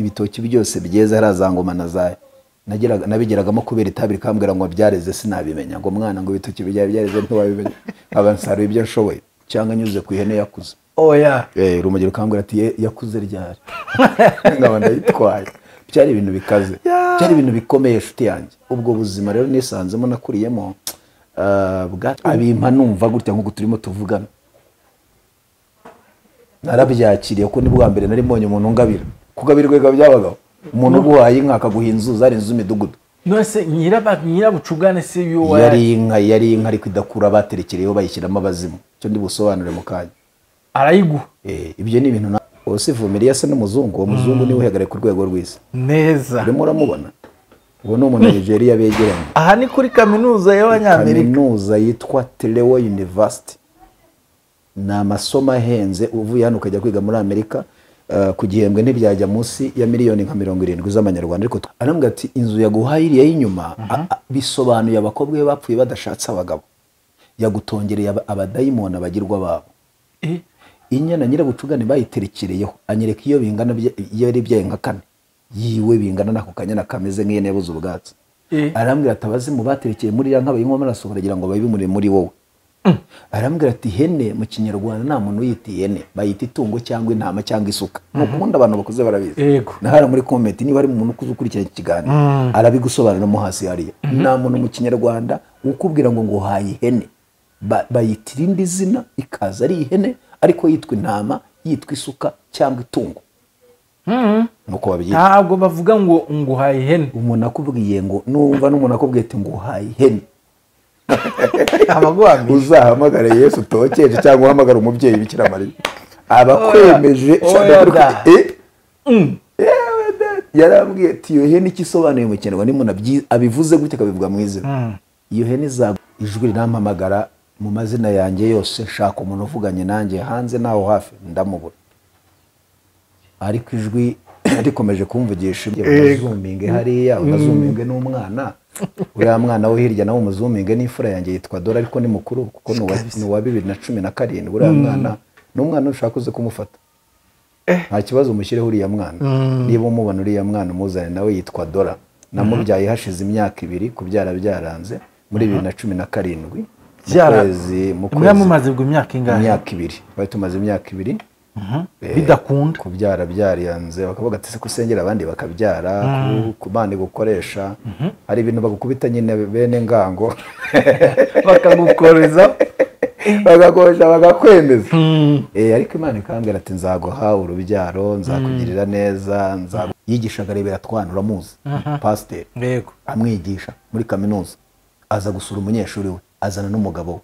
ibitoki byose byeze harazangoma nazaye nabigeragamo kubera itabiri kambwira ngo byareze sinabimenya ngo mwana ngo ibitoki byareze ntiwabimenya abansaruye ibyo nshoboye cyangwa nyuze ku ihene yakuze oya rumugero kambwira ati yakuze ryari ngaba ndayitwaye byari ibintu bikaze byari ibintu bikomeye shuti yanjye ubwo buzima rero nisanzemo nakuriyemo abimpa numva gutya nkuko turimo tuvugana narabyakiriye ko ni bwa mbere nari mbonye umuntu ngabira kugabirwega byabagaho umuntu guhaye inka akaguha inzu zari inzu z'imidugudu nose nyirabucugane se yo yari inka ariko idakura baterekereyeho bayishyiramo abazimu cyo ndi busobanure mu kanya arayiguha ibyo ni ibintu wose vumiriya se n'umuzungu uwo muzungu niwe uhagarariye ku rwego rw'isi neza urimo uramubona uwo ni umuntu Nigeria begeranye aha ni kuri kaminuza y'abanyamerika kaminuza yitwa Telewo University ni amasomo ahenze uvuye hano ukajya kwiga muri Amerika ku gihembwe ntibyajya munsi ya miliyoni nka 70 z'amanyarwanda ariko arambwira ati inzu yaguhaye iriya y'inyuma bisobanuye abakobwa be bapfuye badashatse abagabo yagutongereye abadayimoni abagirwa babo inyana nyirabucugane bayiterekereyeho anyereka iyo bingana yari byaye nka kane yiwe bingana nako kanyana kameze nk'iyene yabuze ubwatsi arambwira ati abazimu baterekeye muri ya nk'abayinywa amaraso kugira ngo babimure muri wowe arambwira ati hene mu kinyarwanda nta muntu yita ihene bayita itungo cyangwa intama cyangwa isuka nukundi abantu bakuze barabizi nahara muri comment niba ari umuntu ukuze ukurikira ikiganiro arabigusobanura mo hasi hariya nta muntu mu kinyarwanda ukubwira ngo nguhaye ihene bayitira indi zina ikaza ari ihene ariko yitwa intama yitwa isuka cyangwa itungo nuko babyita ntabwo bavuga ngo nguhaye ihene umuntu akubwiye ngo numva n'umuntu akubwiye ati nguhaye ihene abagwami uzahamagara Yesu tokeje cyangwa uhamagara umubyeyi Bikira Mariya abakwemeje yarambwiye ati iyo hene ikisobanuye mu Kinyarwanda n'umuntu abivuze gute akabivuga mu izina iyo hene ijwi rirampamagara mu mazina yanjye yose shaka umuntu uvuganye nanjye hanze naho hafi ndamubura ariko ijwi rikomeje kumvugisha uzuminge hariya uzuminge n'umwana uriya mwana wo hirya nawo umuzuminge n'imfura yanjye yitwa Dora ariko ni mukuru kuko ni wa 2017 uriya mwana n'umwana ushaka uze kumufata nta kibazo umushyireho uriya mwana niba umubona uriya mwana umuzane nawe yitwa Dora namubyaye hashize imyaka 2 kubyara byaranze muri 2017 mu kwezi mumaze bwo imyaka ingahe imyaka 2 bari tumaze imyaka 2 bidakunda kubyara byariyanze bakavuga ati se kusengera abandi bakabyara kubandi gukoresha hari ibintu bagukubita nyine bene ngango bakagukoreza bagakoresha bagakwemeza ariko Imana ikambwira ati nzaguha urubyaro nzakugirira neza yigishaga rebera twanura muzi pastor yego amwigisha muri kaminuza aza gusura umunyeshuri we azana n'umugabo we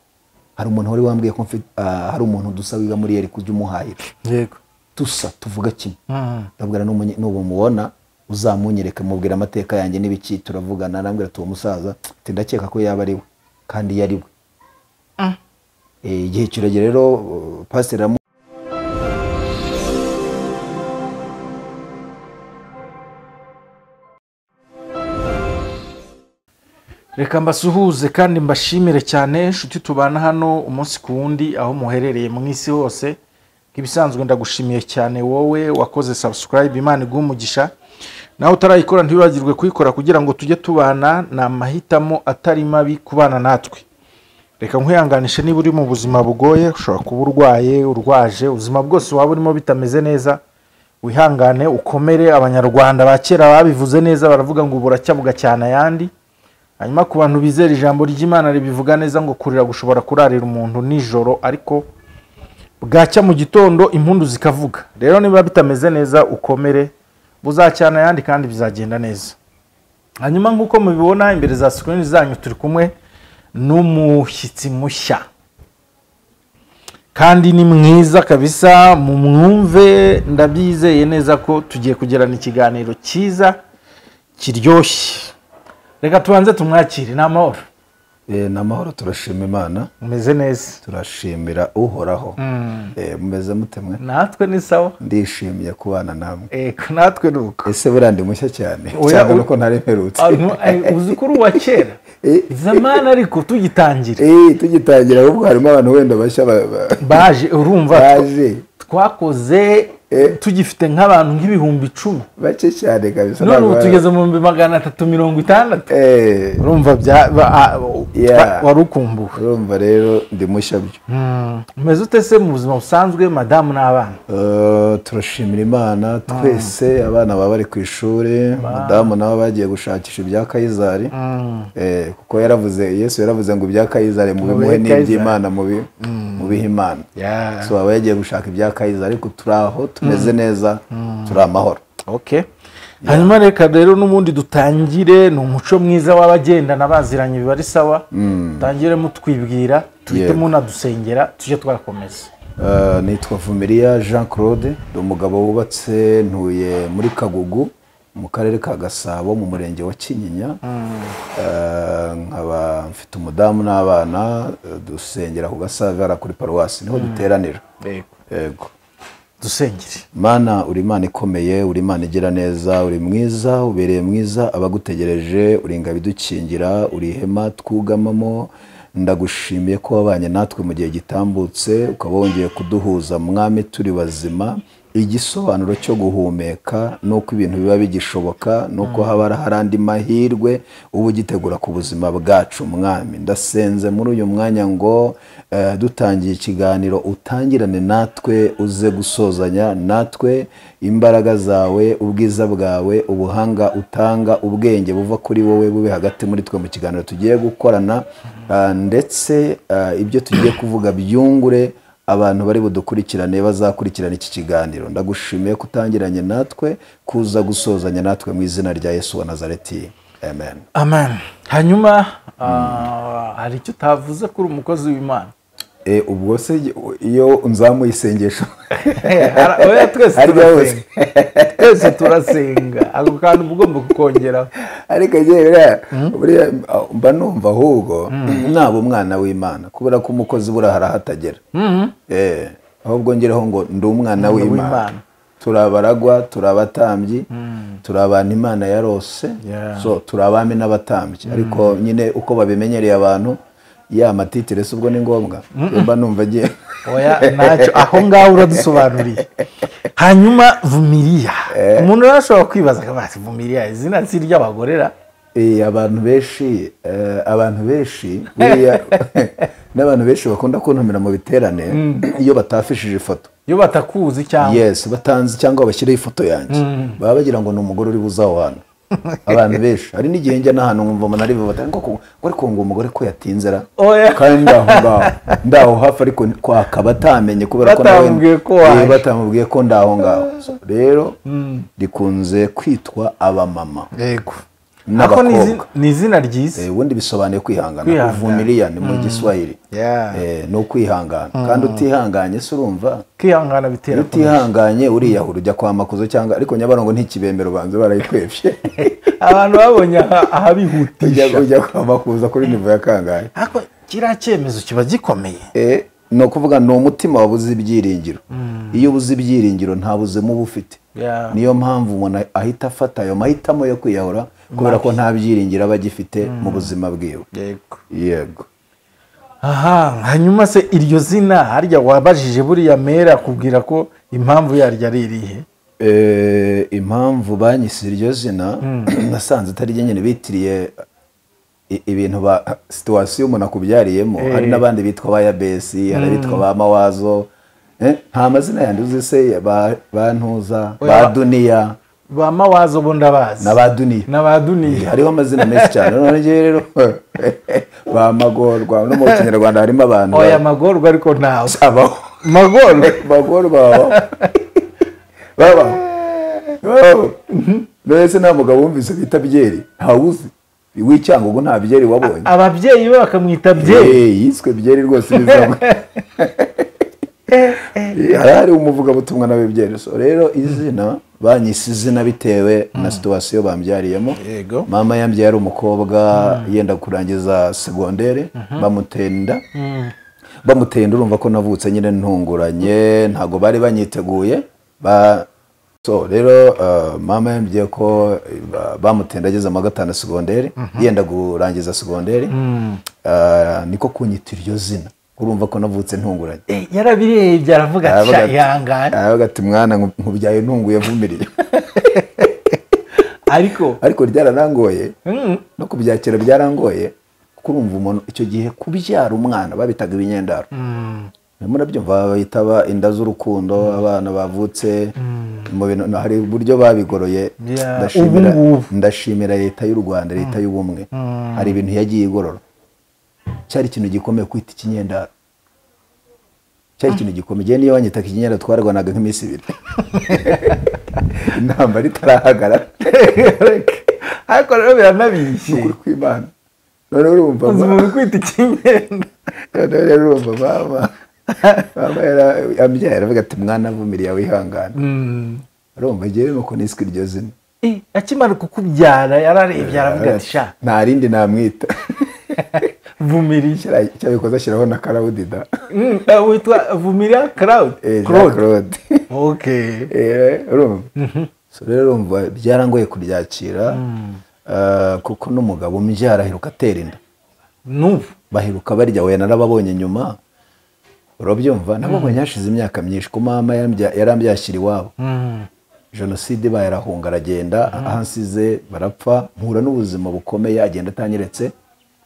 hari umuntu wari wambwiye ko hari umuntu dusa wiga muri yeri kujya umuhahira yego tusa tuvuga kimwe ndabwira n'ubu mubona uzamunyereka mubwira amateka yanjye n'ibiki turavugana arambwira ati uwo musaza ndakeka ko yaba ari we kandi yari we igihe kiragera rero pastor reka mbasuhuze kandi mbashimire cyane inshuti tubana hano umunsi ku wundi aho muherereye mu isi hose nk'ibisanzwe ndagushimiye cyane wowe wakoze subscribe Imana iguhe umugisha nawe utarayikora ntiwibagirwe kuyikora kugira ngo tujye tubana na mahitamo atari mabi kubana natwe reka nkwihanganishe niba uri mu buzima bugoye ushobora kuba urwaye urwaje ubuzima bwose waba urimo bitameze neza wihangane ukomere abanyarwanda ba kera babivuze neza baravuga ngo buracyavuga cyane ayandi hanyuma ku bantu bizera ijambo ry'Imana ribivuga neza ngo kurira gushobora kurarira umuntu nijoro ariko bwacya mu gitondo impundu zikavuga rero niba bitameze neza ukomere buzacyana yandi kandi bizagenda neza hanyuma nkuko mubibona imbere za screen zanyu turi kumwe n'umushyitsi mushya kandi ni mwiza kabisa mu mwumve ndabyizeye neza ko tugiye kugerana ikiganiro cyiza kiryoshye reka tubanze tumwakire n'amahoro n'amahoro turashima Imana umeze neza turashimira uhoraho mumeze mutemwe natwe ni sawa ndishimiye kubana namwe natwe nuko ese burandi mushya cyane cyane nuko ntaremerutse uzi kuri wa kera zamana ariko tugitangira tugitangira ahubwo harimo abantu wenda bashya baje urumva twakoze tugifite nk'abantu nk'ibihumbi 10 bake cyane kabisa none ubu tugeze mu 360 urumva warukumbuwe urumva rero ndi mushya byo umeze ute se mu buzima busanzwe madamu n'abana turashimira Imana twese abana baba bari ku ishuri madamu nabo bagiye gushakisha ibya Kayizari kuko Yesu yaravuze ngo ibya Kayizari mu bimuhe n'iby'Imana mu bihe Imana so aba yagiye gushaka ibya Kayizari ariko turaho tumeze neza turi amahoro. Okay, hanyuma reka rero n'ubundi dutangire ni umuco mwiza w'abagendana baziranye biba ari sawa tangire mutwibwira tuhite munadusengera tuje twakomeza. Nitwa Vumilia Jean Claude ndi umugabo wubatse ntuye muri Kagugu mu karere ka Gasabo mu murenge wa Kinyinya nkaba mfite umudamu n'abana dusengera ku Gasavera kuri paruwasi niho duteranira. Yego dusengere. Mana uri Imana ikomeye uri Imana igira neza uri mwiza ubereye mwiza abagutegereje uri ngabidukingira uri ihema twugamamo ndagushimiye ko wabanye natwe mu gihe gitambutse ukaba wongeye kuduhuza mwami turi bazima igisobanuro cyo guhumeka nuko ibintu biba bigishoboka nuko haba harandi mahirwe ubu gitegura ku buzima bwacu mwami ndasenze muri uyu mwanya ngo dutangiye ikiganiro utangirane natwe uze gusozanya natwe imbaraga zawe ubwiza bwawe ubuhanga utanga ubwenge buva kuri wowe bube hagati muri twe mu kiganiro tugiye gukorana ndetse ibyo tugiye kuvuga byungure abantu bari budukurikirane bazakurikirana iki kiganiro ndagushimiye kutangiranye natwe kuza gusozanya natwe mu izina rya Yesu wa Nazareti amen. Amen. Hanyuma hari icyo utavuze kuri umukozi w'Imana ubwo se iyo nzamuye isengesho oya twese turasenga ako kantu ugomba kukongera ariko yewe buriya mba numva ahubwo nabo umwana w'Imana kubera ko umukozi burahara hatagera ahubwo ngereho ngo ndi umwana w'Imana turabaragwa turabatambyi turabana Imana yarose so turabame n'abatambyi ariko nyine uko babimenyereye abantu ya matitire subwo ni ngombwa mba numva agiye oya naco aho ngaho uradusobanuriye. Hanyuma Vumilia umuntu arashobora kwibaza kabati Vumilia izina nsi ry'abagorera abantu benshi n'abantu benshi bakunda kuntumira mu biterane iyo batafishije ifoto iyo batakuzi cyangwa yes batanzi cyangwa bashyiraho ifoto yanjye baba bagira ngo ni umugore uri buzaho hano abantu benshi hari n'igihe njya n'ahantu nkumva umuntu ari batanga ngo ariko ngo umugore ko yatinzera kandi ndaho hafi ariko kwakaba atamenye kubera ko nawe batamubwiye ko ndaho ngaho rero rikunze kwitwa abamama. Yego nako ni izina ryiza ubundi bisobanuye kwihangana Vumilia ni mu Giswahili no kwihangana kandi utihanganye se urumva kwihangana bitera utihanganye uriyahura ujya kwa makuzo cyangwa ariko Nyabarongo ntikibembero banze barayikwevye abantu babonye ahabihutisha ujya kwa makuzo kuri nivo ya kangahe ariko kira cyemezo kiba gikomeye no kuvuga no umutima wabuze ibyiringiro iyo ubuze ibyiringiro nta buzemo bufite niyo mpamvu umuntu ahita afata ayo mahitamo yo kwiyahura kubera ko nta byiringiro abagifite mu buzima bwiwe. Yego aha hanyuma se iryo zina harya wabajije buriya mera kubwira ko impamvu yarya ririhe impamvu banyise iryo zina nasanze atari nyene bitiriye ibintu ba situation umuntu akubyariyemo hari nabandi bitwa ba Yabesi hari bitwa ba Mawazo nta mazina yandi uzi se bantuza ba Duniya ba Mawazo bondabazi n'abaduniya hariho amazina menshi cyane none rero ba Magorwa no mu Kinyarwanda harimo abantu oya Magorwa ariko ntawe abaho Magorwa baba mbese nta mugabo wumvise bita Byeri ntawuzi w'icyangugu nta Byeri wabonye ababyeyi be bakamwita Byeri yiswe Byeri rwose bizamwe hari umuvuga butumwa nawe Byeri so rero izina banyise izina bitewe na situation bambyariyemo mama yambye yari umukobwa yenda kurangiza secondaire bamutenda urumva ko navutse nyine ntunguranye ntago bari banyiteguye so rero mama yambye ko bamutenda ageze mu gatanu secondaire yenda kurangiza secondaire niko kunyita iryo zina urumva ko navutse ntunguranye. Yarabirebye aravuga ati ihangane, aravuga ati mwana nkubyaye ntunguye vumiriye. ariko ryaranangoye no kubyakira byarangoye, kuko urumva umuntu icyo gihe kubyara umwana babitaga ibinyendaro. Murabyumva bayitaba inda z'urukundo, abana bavutse mu bintu hari uburyo babigoroye. Ndashimira leta y'u Rwanda, leta y'ubumwe, hari ibintu yagiye igorora. Cyari ikintu gikomeye kwita ikinyendaro, cyari ikintu gikomeye. Niyo wanyita ikinyendaro twarwanaga nk'iminsi 2 intambara ritarahagarara. Ariko rero biranabishye ukuri kw'Imana. None urumva umuntu kwita ikinyendaro, none urumva mama yambyaye aravuga ati mwana vumiriye wihangana. Urumva ngewe nuko niswe iryo zina. Akimara kukubyara yararebye aravuga ati sha nta rindi namwita. Vumiriye cyabikoze ashyiraho na Claude da. Witwa Vumiriya Claude. Claude. Okay. Urumva so rero urumva byarangoye kuryakira, kuko n'umugabo umbyara aheruka atera inda. N'ubu baheruka barya we narababonye nyuma. Urabyumva nabonye hashize imyaka myinshi ko mama yarambyashyira iwabo. Jenoside bayarahunga aragenda, ahansize barapfa, mpura n'ubuzima bukomeye, agenda atanyeretse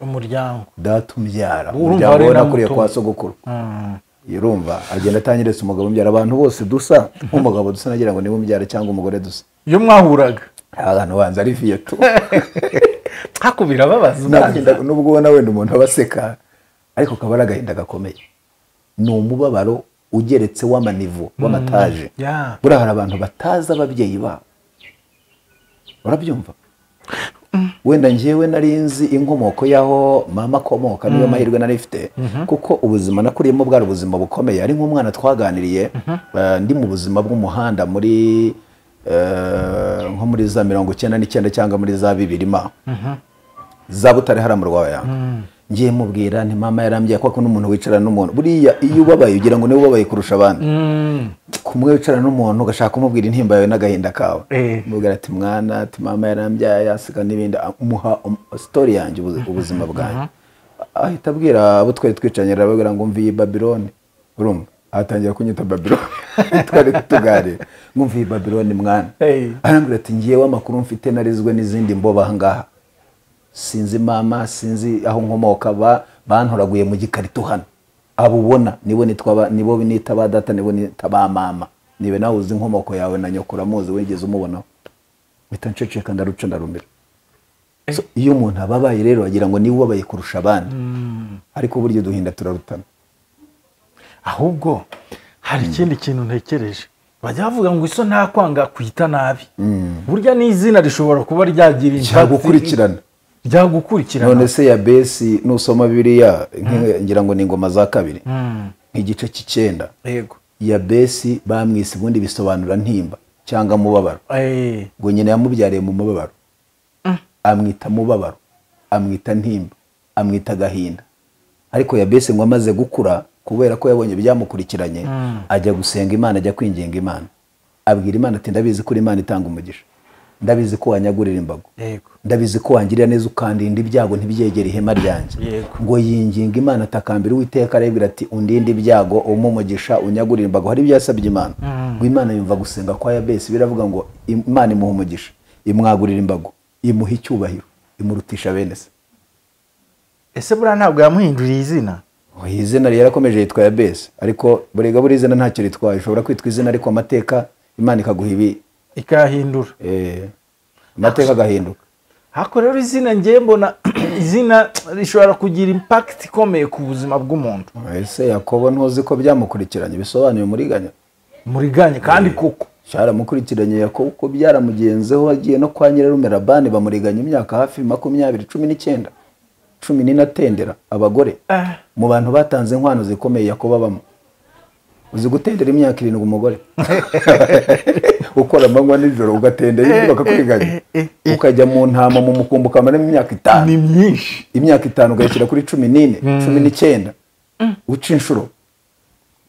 umuryango data umbyara, umuryango we nakuriye kwa sogokuru. Urumva agenda atanyeretse umugabo umbyara. Abantu bose dusa nk'umugabo dusa, nagira ngo niwe umbyara cyangwa umugore dusa. Iyo mwahuraga abantu banza ari viyeto hakubira babaza nubwo ubona wenda umuntu abaseka, ariko kabara agahinda gakomeye. Ni umubabaro ugeretse w'amanivo w'amataje. Buriya hari abantu bataza ababyeyi babo. Urabyumva? Wenda njyewe nari nzi inkomoko yaho mama akomoka, niyo mahirwe nari mfite, kuko ubuzima nakuriyemo bwari ubuzima bukomeye. Ari nk'umwana twaganiriye ndi mu buzima bw'umuhanda muri nko muri za 99 cyangwa muri za 2000 za Butare hara mu Rwanda. Ngiye mubwira nti mama yarambye ko n'umuntu wicarana n'umuntu buriya iyo ubabaye ugira ngo niwe ubabaye kurusha abandi. Kumwe wicarana n'umuntu ugashaka kumubwira intimba yawe n'agahinda kawe, mubwira ati mwana ati mama yarambye yasiga n'ibindi, umuha story yanjye ubuzima bwanjye. Ahita abwira abo twari twicanye arababwira ngo mviye Babylone. Urumva atangira kunyita Babylone. Twari tugare ngo mviye Babylone mwana. Arambwira ati ngiye amakuru mfite narizwe n'izindi mboba ahangaha, sinzi mama sinzi aho nkomoka, bantoraguye mu gikarito hano. Abo ubona nibo binita ba data, nibo nita ba mama, nibe nawe uzi inkomoko yawe na nyokura muzi wigeze umubonaho. Mpita nceceka ndaruca ndarumira. Iyo umuntu ababaye rero agira ngo niwe ubabaye kurusha abandi, ariko buryo duhinda turarutana. Ahubwo hari ikindi kintu ntekereje, bajya bavuga ngo iso nta kwanga kwita nabi. Burya n'izina rishobora kuba ryagira gukurikirana. None se ya Besi nusoma Bibiliya ngira ngo ni ingoma za 2 nk'igice cy'9. Yego. Ya Besi bamwise ubundi bisobanura ntimba cyangwa mubabaro. Ngo nyine yamubyariye mu mubabaro. Amwita mubabaro, amwita ntimba, amwita gahinda. Ariko ya Besi ngo amaze gukura, kubera ko yabonye byamukurikiranye, ajya gusenga Imana, ajya kwinginga Imana. Abwira Imana ati ndabizi ko Imana itanga umugisha, ndabizi ko wanyagurira imbago, ndabizi ko wangirira neza ukandinda ibyago ntibyegera ihema ryanjye. Ngo yinginga Imana atakambira Uwiteka arabwira ati undinde ibyago umumugisha unyagurira imbago. Hari byasabye Imana, ngo Imana yumva gusenga kwa Yabesi. Biravuga ngo Imana imuha umugisha, imwagurira imbago, imuha icyubahiro, imurutisha bene se. Ese bura ntabwo yamuhinduriye izina? Izina yarakomeje yitwa Yabesi, ariko burega buri izina ntacyo ritwaye. Ushobora kwitwa izina ariko amateka Imana ikaguha ibi ikahindura. Amateka agahinduka. Hako rero izina ngiye mbona izina rishobora kugira impact ikomeye ku buzima bw'umuntu. Ese Yakobo ntuzi ko byamukurikiranye bisobanuye muriganye kandi koko cyaramukurikiranye Yakobo ko byaramugenzeho, agiye no kwa Nyirarume Labani bamuriganye imyaka hafi 20 19 atendera abagore. Mu bantu batanze inkwano zikomeye Yakobo abamo. Uzi gutendera imyaka 7 umugore ukora amanywa nijoro ugatendera yindi bakakwiganya, ukajya mu ntama mu mukumbuka amara imyaka 5. Ni myinshi. Imyaka 5 ugakira kuri 14 19 uca inshuro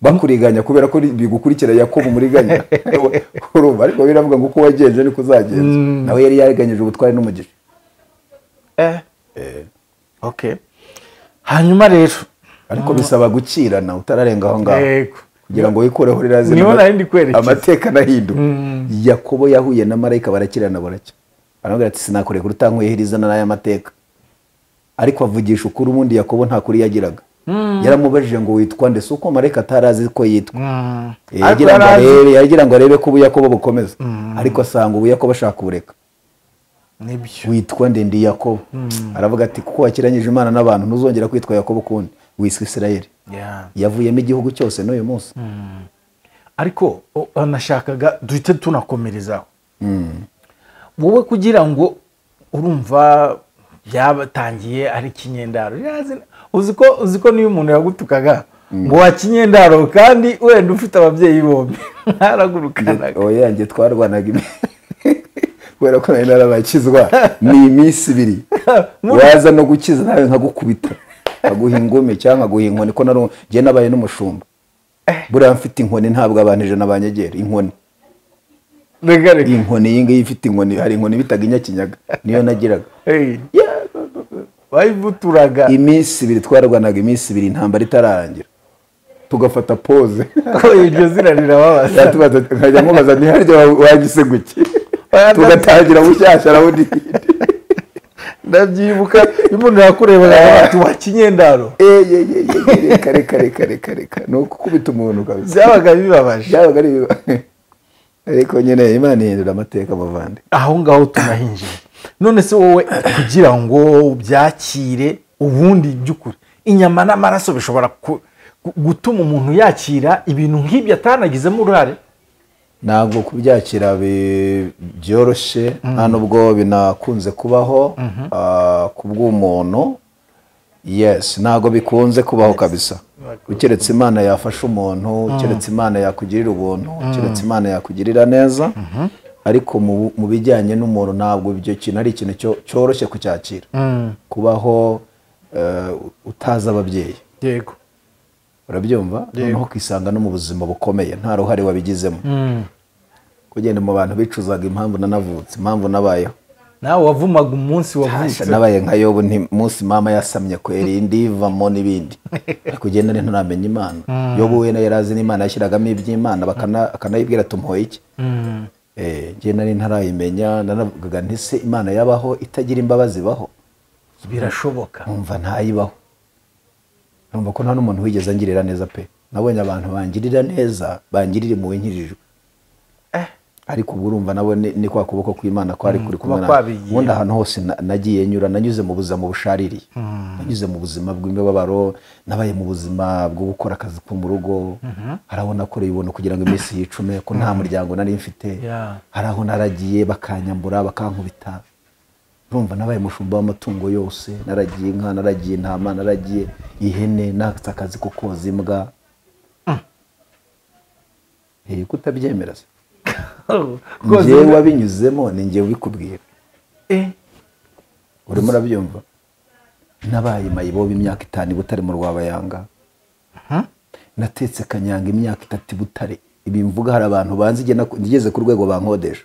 bakuriganya kubera ko bigukurikira Yakobo muriganya. Urumva ariko biravuga ngo uko wagenje niko uzagenza. Nawe yari yariganyije ubutwari n'umugisha. Okay. Hanyuma rero ariko bisaba gukirana utararenga aho ngaho Yego. kugira ngo wikureho rirazi Niho nari ndi kwerekeza. amateka nahinduka. Yakobo yahuye na marayika barakirana baracya, aravuga ati sinakureka utankwihiriza n'aya mateka, ariko avugisha ukuri. Ubundi Yakobo nta kuri yagiraga. Yaramubajije ngo witwa nde, uko marayika atarazi ko yitwa. Yagira ngo arebe ko ubuyakobo bukomeza, ariko asanga ubuyakobo ashaka kubureka. Nibyo. Witwa nde? Ndi Yakobo. Aravuga ati kuko wakiranyije Imana n'abantu ntuzongera kwitwa Yakobo ukundi, wiswe Isirayeli. Yavuyemo igihugu cyose n'uyu munsi. Ariko anashakaga duhite tunakomerezaho. Wowe kugira ngo urumva byabatangiye ari kinyendaro, uzi ko niyo umuntu yagutukaga ngo wa kinyendaro kandi wenda ufite ababyeyi bombi ntaragurukanaga. Oya, njye twarwanaga kubera ko nari narabakizwa ni iminsi 2 waza no gukiza nawe nkagukubita, nkaguha ingome cyangwa nkaguha inkoni, ko njye nabaye n'umushumba. Buriya mfite inkoni ntabwo abantu ijana banyegera inkoni. Inkoni iyi ngiyi ifite inkoni, hari inkoni bitaga inyakinyaga niyo nagiraga. Bayivuturaga iminsi 2 twarwanaga iminsi 2 intambara itararangira, tugafata pose. Ko iryo zina rirababaza. Nkajya mubaza ni harya wagise guki, tugatangira bushyashya rawundi. Ndabyibuka umuntu yakurebaga ati wa kinyendaro. Reka no kukubita umuntu kabisa. Byabaga bibabaje. Byabaga ari ariko nyine Imana ihindura amateka muvande. Aho ngaho tunahinjiye. None se wowe kugira ngo byakire ubundi by'ukuri inyama n'amaraso bishobora gutuma umuntu yakira ibintu nk'ibyo atanagizemo uruhare? Ntabwo kubyakira byoroshye, nta nubwo binakunze kubaho ku bw'umuntu. Yes, ntabwo bikunze kubaho kabisa. Ukeretse Imana yafasha umuntu, ukeretse Imana yakugirira ubuntu, ukeretse Imana yakugirira neza. Ariko mu bijyanye n'umuntu ntabwo ibyo kintu ari ikintu cyoroshye kucyakira. Kubaho utaza ababyeyi. Yego. Urabyumva? Noneho kwisanga no mu buzima bukomeye nta ruhare wabigizemo. Kugenda mu bantu bicuzaga impamvu nanavutse, impamvu nabayeho. Nawe wavumaga umunsi wavutse. Nabaye nka Yobu, munsi mama yasamye kweri indivamo n'ibindi. Kugenda ni nturamenya Imana. Yobu we na yarazi n'Imana yashyiragamo iby'Imana bakanayibwira tumuhoye iki. Njye nari ntarayimenya, nanavugaga nti se Imana yabaho itagira imbabazi baho? Birashoboka. Numva ntayibaho. Numva ko nta n'umuntu wigeze angirira neza pe. Nabonye abantu bangirira neza, bangirira mu winkijijwe. Ariko urumva nabo ni kwa kuboko kw'Imana kwari kuri kumwe na. Ubundi ahantu hose nagiye nyura, nanyuze mu buzima bushaririye. Nanyuze mu buzima bw'imibabaro, nabaye mu buzima bwo gukora akazi ko mu rugo. Haraho nakoreye ubuntu kugira ngo iminsi yicume ko nta muryango nari mfite. Haraho naragiye bakanyambura bakankubita. Urumva nabaye mushumba w'amatungo yose, naragiye inka, naragiye intama, naragiye ihene, nakatse akazi ko koza imbwa. Kutabyemera se. Njyewe wabinyuzemo ni njyewe ubikubwira. Urimo urabyumva? Nabaye mayibobo imyaka 5 Butare mu Rwabayanga. Natetse Kanyanga imyaka 3 Butare. Ibi mvuga hari abantu banzi ngeze ku rwego bankodesha.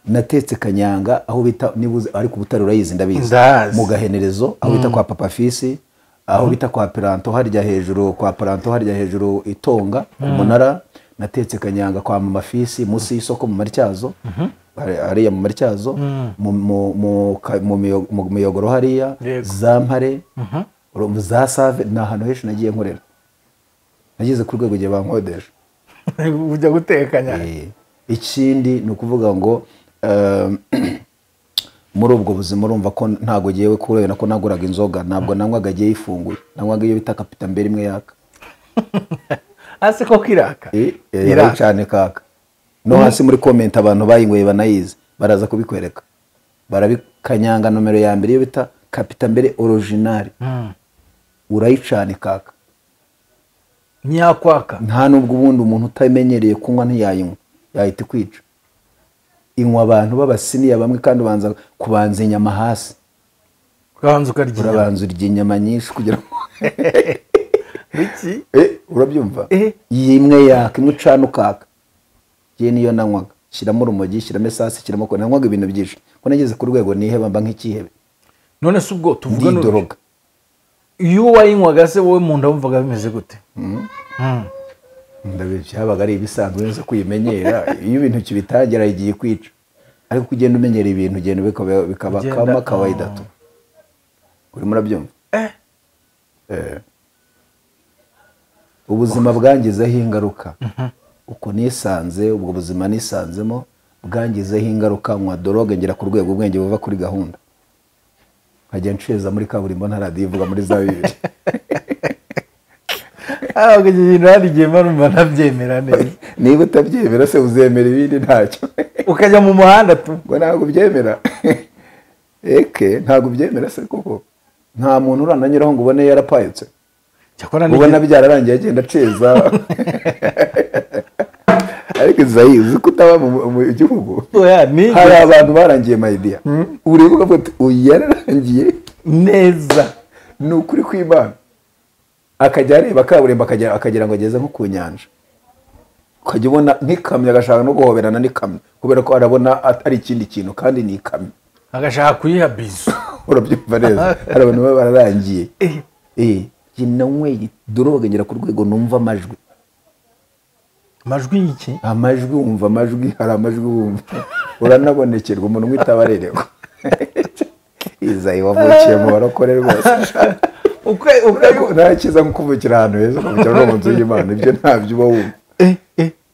Natetse Kanyanga aho bita nibuze ariko Butare urayizi ndabizi. Mu Gahenerezo aho bita kwa Papa Fisi, aho bita kwa Peranto harya hejuru, kwa Peranto harya hejuru Itonga umunara. Natetse Kanyanga kwa Mama Fisi munsi y'isoko mu Martyazo. Hariya mu Martyazo mu Miyogoro hariya Zampare za Save na hano hesho nagiye nkorera. Nageze ku rwego giye bankodesha. Ujya guteka Kanyanga. Ikindi ni ukuvuga ngo muri ubwo buzima urumva ko ntago giyewe kureba ko naguraga inzoga, ntabwo nanywaga giye ifunguye, nanywaga iyo bita Kapita mbere imwe yaka. Ase ko kiraka. Iraka cyane kaka. No hasi muri comment abantu bayingoye banayize baraza kubikwereka. Barabikanyanga nomero ya mbere iyo bita Kapita mbere original. Urayicane kaka. Nyakwaka. Nta nubwo ubundi umuntu utamenyereye kunywa ntiyayinywa, yahita kwica. Inywa abantu babasiniya bamwe kandi ubanza kubanza inyama hasi. Ubanza ukarya. Urabanza urya inyama nyinshi kugira ngo Biki? Urabyumva? Imwe yaka imwe cana ukaka. Ye niyo nanywaga. Shiramo urumogi, shiramo esasi, shiramo ko nanywaga ibintu byinshi. Ko nageze ku rwego niheba mba nk'ikihebe. None se ubwo tuvuga ndidoroga. iyo wayinywaga se wowe mu nda wumvaga bimeze gute? byabaga ari ibisanzwe neza kuyimenyera, iyo ibintu kibitangira igiye kwica, ariko ugenda umenyera ibintu ugenda bikaba kama kawaida tu. Urimo urabyumva? Ubuzima bwangizeho ingaruka, uko nisanze, ubwo buzima nisanzemo bwangizeho ingaruka, nywa drogue ngera ku rwego ubwenge buva kuri gahunda, nkajya nceza muri kaburimbo nta radio ivuga muri za bibiri. Ubwo ibintu hari igihe marumva ntabyemera neza. Niba utabyemera se uzemera ibindi ntacyo. Ukajya mu muhanda tu ngo ntabwo byemera. Ntabwo byemera se koko. Nta muntu urananyuraho ngo ubone yarapayutse. Ubona byararangiye agenda aceza. Ariko Zayi uzi ko utaba mu gihugu. Hari abantu barangiye my dear. Uribuka ko uyararangiye neza. Ni ukuri kw'Imana. Akajya areba kaburimbo akagira ngo ageze nko ku nyanja. Ukajya ubona nk'ikamyo agashaka no guhoberana n'ikamyo kubera ko arabona atari ikindi kintu kandi ni ikamyo. Agashaka kuyiha bizu. Urabyumva neza. Hari abantu baba bararangiye. Jinanwe drogue ngera ku rwego numva amajwi. Amajwi iki? Amajwi wumva amajwi, hari amajwi wumva. Uranabonekerwa umuntu mwitabarereko. Izayi wavukiye mu barokore rwose. Ntakiza nko kuvukira ahantu heza kuvukira no mu nzu y'Imana, ibyo ntabyo uba wumva.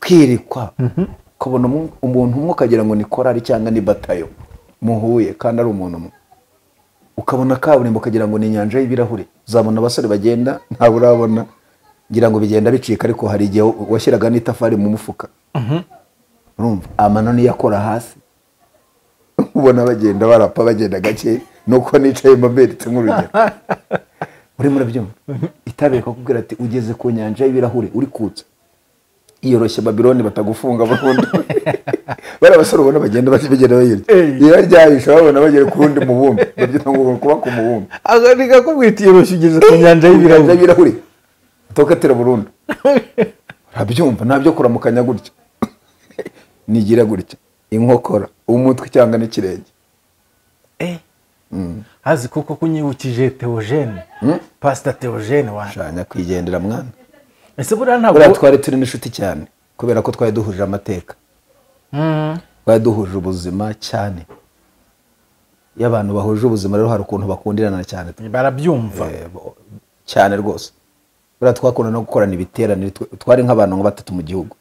Kwirikwa ukabona umuntu umwe ukagira ngo ni korari cyangwa ni batayo muhuye kandi ari umuntu umwe, ukabona kaburimbo ukagira ngo ni inyanja y'ibirahuri, uzabona abasore bagenda ntabwo urabona, ngira ngo bigenda bicika, ariko hari igihe washyiraga n'itafari mu mufuka. Urumva amanoni yakora hasi, ubona bagenda barapa bagenda gake, nuko nicaye maberitse nk'urugero. Urimo urabyumva? Itabeka kubwira ati ugeze ku nyanja y'ibirahuri uri kutse, iyoroshye Babiloni batagufunga burundu. Bara basoro ubona bagenda bayirya. Iyo ryayisha babona bagere ku rundi mubumbe, babyita ngo kuba ku mubumbe. Aganika kubwita iyoroshye ugeze ku nyanja y'ibirahuri. Tokatera burundu. Urabyumva ntabyo kuramukanya gutya. Nigira gutya inkokora umutwe cyangwa n'ikirenge. Hazi kuko kunyibukije Theogene, Pastor Theogene washanya kwigendera mwana. Ese buriya ntabwo twari turi n'inshuti cyane kubera ko twari duhuje amateka. Twari duhuje ubuzima cyane. Iyo abantu bahuje ubuzima rero hari ukuntu bakundirana cyane. Barabyumva cyane rwose. Buriya twakunda no gukorana ibiterane, twari nk'abantu ngo batatu mu gihugu.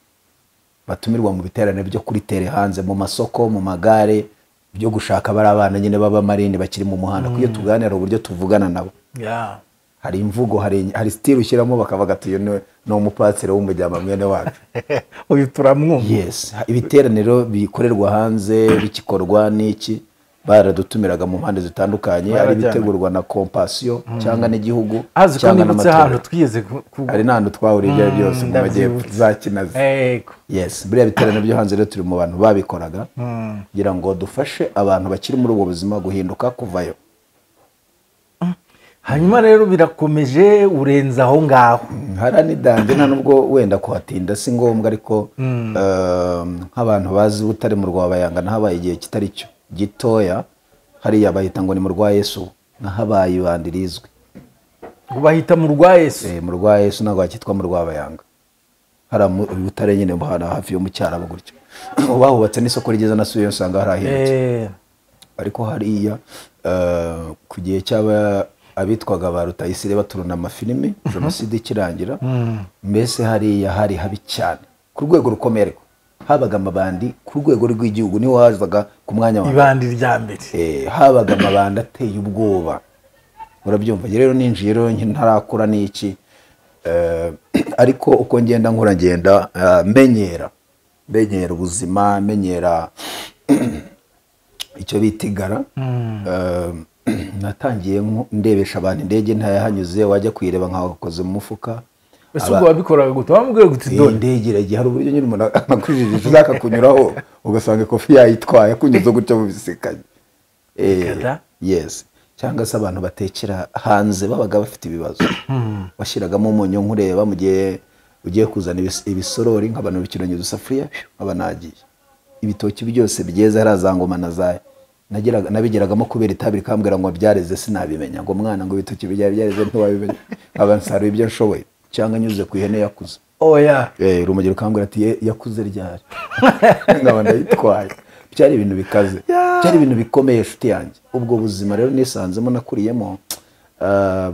Batumirwa mu biterane byo kuri tere hanze, mu masoko, mu magare, byo gushaka bari abana nyine baba marine bakiri mu muhanda, kuyo tuganira uburyo tuvugana nabo. Hari imvugo, hari style ushyiramo bakavuga ati no umupatire w'umujyama mwene wacu. Uyu turamwumva. Yes, ibiteraniro bikorerwa hanze bikikorwa n'iki, baradutumiraga mu mpande zitandukanye, ari bitegurwa na Compassion cyangwa n'igihugu cyangwa n'amatora. Twigeze ari n'ahantu twahuriye byose mu majyepfo za Kinazi. Yes, buriya biteraniro byo hanze rero turi mu bantu babikoraga kugira ngo dufashe abantu bakiri muri ubwo buzima guhinduka kuvayo. Hanyuma rero birakomeje urenza aho ngaho. Harani danje nta nubwo wenda kuhatinda si ngombwa, ariko nk'abantu bazi Butare mu Rwabayanga nahabaye igihe kitari cyo gitoya, hariya bahita ngo ni mu Rwa Yesu, nahabaye ibandirizwe. Bahita mu Rwa Yesu? Mu Rwa Yesu ntabwo hakitwa mu Rwabayanga. Hari Butare nyine bahana hafi yo mu Cyarabo gutyo. Bahubatse n'isoko rigeza nasubiye usanga harahindutse. Ariko hariya ku gihe cyaba abitwaga ba Rutayisire baturuna amafilimi jenoside ikirangira, mbese hariya hari habi cyane ku rwego rukomeye, ariko habaga amabandi ku rwego rw'igihugu, niho hazaga ku mwanya wa ibandi rya mbere. Habaga amabandi ateye ubwoba. Urabyumva rero ninjiye rero ntarakura n'iki, ariko uko ngenda nkura ngenda menyera ubuzima, menyera icyo bitigara. Natangiye ndebesha abantu indege ntayahanyuze, wajya kwireba nkakoze mu mufuka. Ese ubwo wabikoraga gute? Wamubwiye gute dore indege iragiye, hari uburyo nyine umuntu akujijije uzaka kunyuraho ugasanga kofi yayitwaye kunyuza gutyo mu bisikanye. Yes, cyangwa se abantu batekera hanze babaga bafite ibibazo, washyiragamo umunyu nkureba mu gihe ugiye kuzana ibisorori nk'abantu bikiranye udusafuriya abanagiye ibitoki byose byeze harazangoma na zaye nabigeragamo kubera itabi kambwira ngo byareze sinabimenya ngo mwana ngo bitoki byareze ntiwabimenya abansarura ibyo nshoboye cyangwa nyuze ku ihene yakuze oya urumogi rukambwira ati yakuze ryari nkaba ndayitwaye byari ibintu bikaze byari ibintu bikomeye shuti yanjye ubwo buzima rero nisanzemo nakuriyemo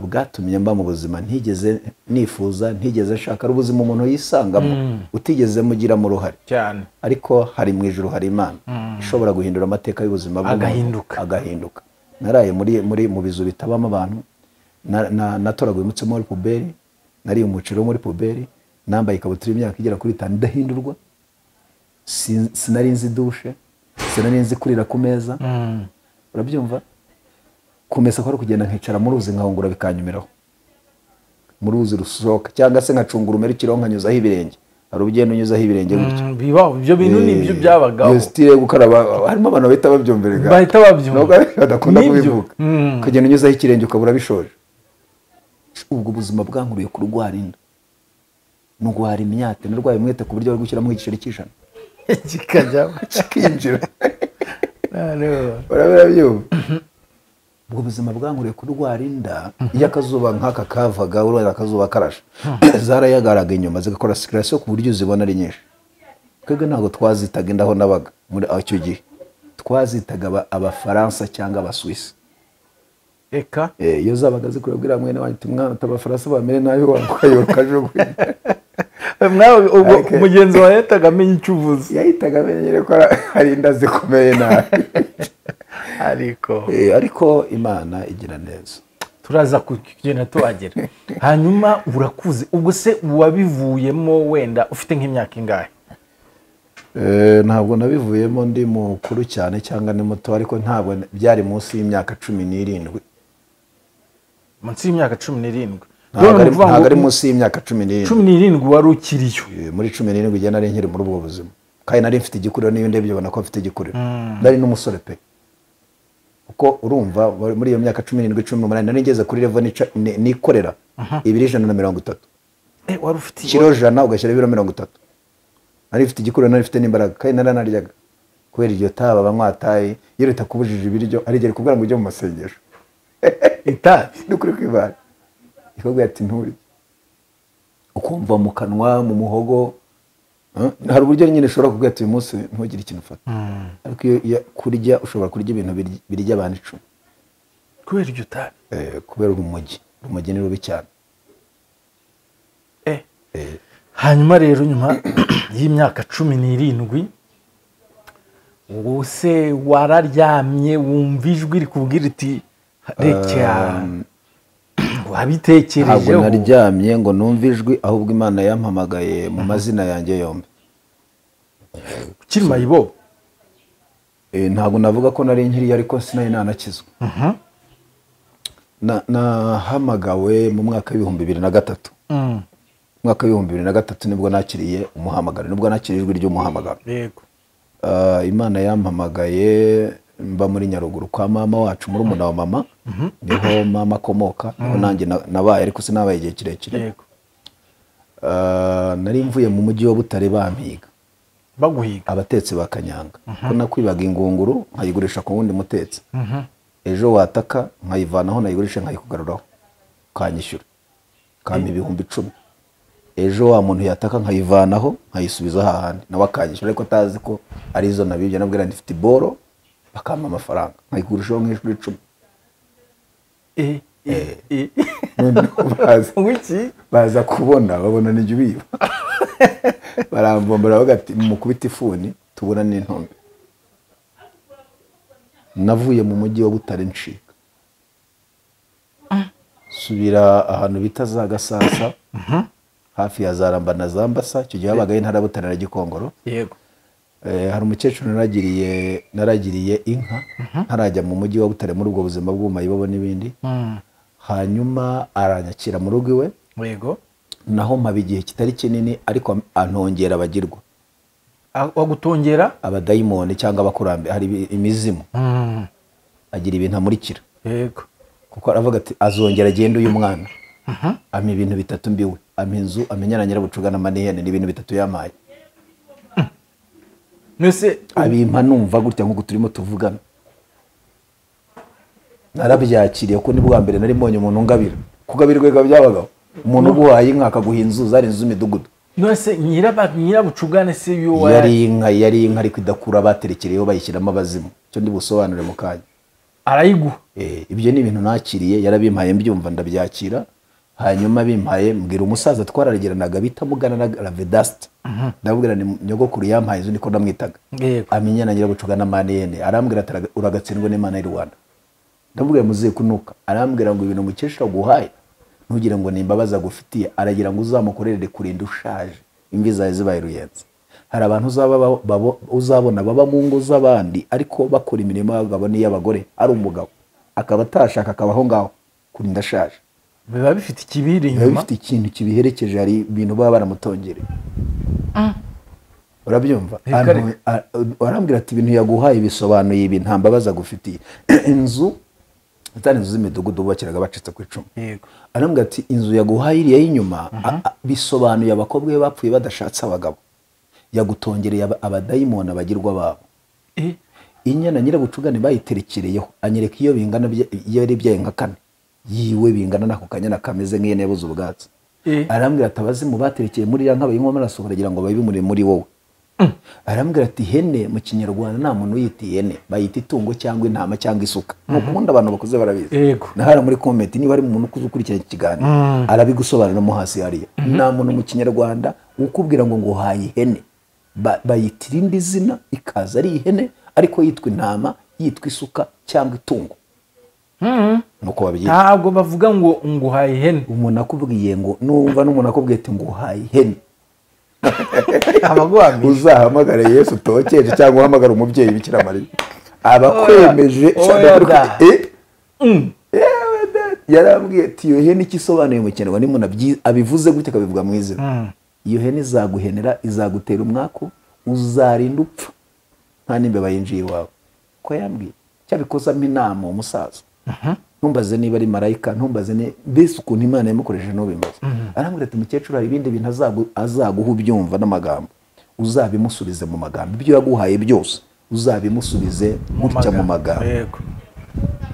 bwatumye mba mu buzima ntigeze nifuza ntigeze nshaka ari ubuzima umuntu yisangamo utigeze mugira mu ruhare cyane ariko hari mu ijuru hari Imana ishobora guhindura amateka y'ubuzima agahinduka naraye mu bizu bitabamo abantu natoraguye umutsima muri puberi nari umuciro muri puberi nambaye ikabutura imyaka igera kuri 5 ndahindurwa sinari nzi dushe sinari nzi kurira ku meza urabyumva kumesa ko kugenda nkicara mu ruzi nkahungura bikanyumiraho mu ruzi rusohoka cyangwa se nkacungura umerukiro nkanyuzaho ibirenge hari ubugendo unyuzaho ibirenge gutyo bibaho ibyo bintu nibyo byabagaho iyo style gukaraba harimo abantu bahita babyumverega bahita babyumva badakunda kubivuga kugenda unyuzaho ikirenge ukabura bishoje ubwo buzima bwankuriye kurwara inda nugwara imyate narwaye umwete ku buryo bari gushyiramo igiceri cy'ijana kikajya kikinjira urabyo ubwo buzima bwankuriye kurwara inda iyo akazuba nk'aka kavaga urwara akazuba karasha zarayagaraga inyuma zigakora circulation ku buryo uzibona ari nyinshi twebwe ntabwo twazitaga indaho nabaga muri icyo gihe twazitaga abafaransa cyangwa abaswisi eka iyo zabaga zikurabwira mwene wanyu mwana tabafaransa bamere nayo wakoyokajugunya mwawe ubwo umugenzi wa yahitaga amenya icyo uvuze yahitaga amenyere ko hari inda zikomeye nabi ariko Imana igira neza turaza kugenda tuhagera hanyuma urakuze ubwo se wabivuyemo wenda ufite nk'imyaka ingahe ntabwo nabivuyemo ndi mukuru cyane cyangwa ni muto ariko ntabwo byari munsi y'imyaka 17 munsi y'imyaka 17 ntabwo ari munsi y'imyaka 17 wari ukiriyo muri 17 igihe nari nkiri muri ubwo buzima kandi nari mfite igikuriro n'ibindi byobona ko mfite igikuriro nari n'umusore pe uko urumva muri iyo myaka 17 18 nari ngeze kuri level nikorera 230 wari ufite kilo jana ugashyira 230 nari mfite igikuriro nari mfite n'imbaraga kandi naranaryaga kubera iryo taba banywataye iyo ritakubujije ibiryo arigera kubwira ngo ujye mu masengesho itabi n'ukuri kwibara ikobwa ati nturi ukumva mu kanwa mu muhogo hari uburyo nyine ushobora kubwira ati uyu munsi ntugire ikintu ufata ariko iyo kurya ushobora kurya ibintu birya abantu 10 kubera iryo tabi kubera urumogi ni rubi cyane hanyuma rero nyuma y'imyaka 17 wose wararyamye wumva ijwi rikubwira iti reka wabitekerejeho ntabwo naryamye ngo numve ijwi ahubwo Imana yampamagaye mu mazina yanjye yombi ukiri mayibo ntabwo navuga ko nari nkiri ariko sinari nanakizwa nahamagawe mu mwaka w'2003 mwaka w'2003 nibwo nakiriye umuhamagaro nibwo nakiriye ijwi ry'umuhamagaro yego Imana yampamagaye mba muri Nyaruguru kwa mama wacu muri umuna wa mama niho mama akomoka niho nanjye nabaye ariko sinabaye igihe kirekire yego nari mvuye mu mujyi wa Butare bampiga baguhiga abatetsi ba Kanyanga ko nakwibaga ingunguru nkayigurisha ku wundi mutetsi ejo wataka nkayivanaho nayigurisha nkayikugaruraho kanyishyura kampa 10,000 ejo wa muntu yataka nkayivanaho nkayisubiza hahandi nawe akanyishyura ariko atazi ko ari izo nabibye nabwira ndifite boro bakampa amafaranga nkayigurishaho nk'ishuri 10 baza kubona babona n'ijya ubiba barambombora bagati mukubita ifuni tubura n'intombe navuye mu mujyi wa Butare ncika subira ahantu bita za Gasasa hafi ya Zaramba na Zambasa cyo gihe habagaye ntara Butare na Gikongoro yego hari umukecuru naragiriye inka ntarajya mu mujyi wa Butare muri ubwo buzima bw'umayibobo n'ibindi hanyuma aranyakira mu rugo iwe yego naho mpabi igihe kitari kinini ariko antongera abagirwa wagutongera abadayimoni cyangwa abakurambe hari imizimu agira ibintu amurikira yego kuko aravuga ati azongera agenda uyu mwana ampa ibintu 3 mbiwe ampa inzu amenyana nyirabucuga na manihene ni ibintu 3 yamaye mwese abimpa numva gutya nkuko turimo tuvugana narabyakiriye ko ni bwa mbere nari mbonye umuntu ngabira kugabirwa byabagaho umuntu uguhaye inka akaguha inzu zari inzu z'imidugudu nose nyirabucugane se yo yari inka ariko idakura baterekereyeho bayishyiramo abazimu cyo ndi busobanure mu kanya arayiguha ibyo ni ibintu nakiriye yarabimpaye mbyumva ndabyakira hanyuma bimpaye mbwira umusaza twararigiranaga bita Mugana na Ravedast ndabwira ni nyogokuru yampaye izo niko ndamwitaga amenya na nyirabucugana manene arambwira ati uragatsindwe n'Imana y'u Rwanda ndabwira muziye kunuka arambwira ngo ibintu mukesha guhaye ntugire ngo nimbabaza gufitiye aragira ngo uzamukorere kurinda ushaje imvi zawe zibaye ruyenze hari abantu uzabona baba mu ngo z'abandi ariko bakora imirimo y'abagabo n'iy'abagore ari umugabo akaba atashaka akabaho ngaho kurinda ashaje biba bifite ikibiri inyuma biba bifite ikintu kibiherekeje hari ibintu baba baramutongereye urabyumva arambwira ati ibintu yaguhaye bisobanuye ibi nta mbabaza gufitiye inzu zari inzu z'imidugudu bubakiraga bacitse ku icumu arambwira ati inzu yaguhaye iriya y'inyuma bisobanuye abakobwa be bapfuye badashatse abagabo yagutongereye abadayimoni abagirwa babo inyana nyirabucugane bayiterekereyeho anyereka iyo bingana iyo ari byaye nka 4 yiwe bingana nako kanyana kameze nk'iyene yabuze ubwatsi arambwira ati abazimu baterekeye muri ya nkaba y'inkomo arasohora kugira ngo babimure muri wowe arambwira ati hene mu kinyarwanda nta muntu yita ihene bayita itungo cyangwa intama cyangwa isuka nukunda abantu bakuze barabizi nahara muri comment niba ari umuntu ukuze ukurikirana ikiganiro arabigusobanura mo hasi hariya nta muntu mu kinyarwanda ukubwira ngo nguhaye ihene bayita irindi zina ikaza ari ihene ariko yitwa intama yitwa isuka cyangwa itungo nuko babyita ntabwo bavuga ngo nguhaye ihene umuntu akubwiye ngo numva n'umuntu akubwiye ati nguhaye ihene abagwami uzahamagara Yesu tokeje cyangwa uhamagara umubyeyi Bikira Mariya abakwemeje yarambwiye ati iyo hene ikisobanuye mu Kinyarwanda ni umuntu abivuze gute akabivuga mu izina iyo hene izaguhenera izagutera umwaku uzarinda upfa nta n'imbeba yinjiye iwawe ko yambwiye cyabikoza inama umusaza ntumbaze niba ari marayika ntumbaze ne bese ukuntu Imana yamukoresheje no bimbaza arambwira ati mukecuru hari ibindi bintu azaguha ubyumva n'amagambo uzabimusubize mu magambo ibyo yaguhaye byose uzabimusubize gutya mu magambo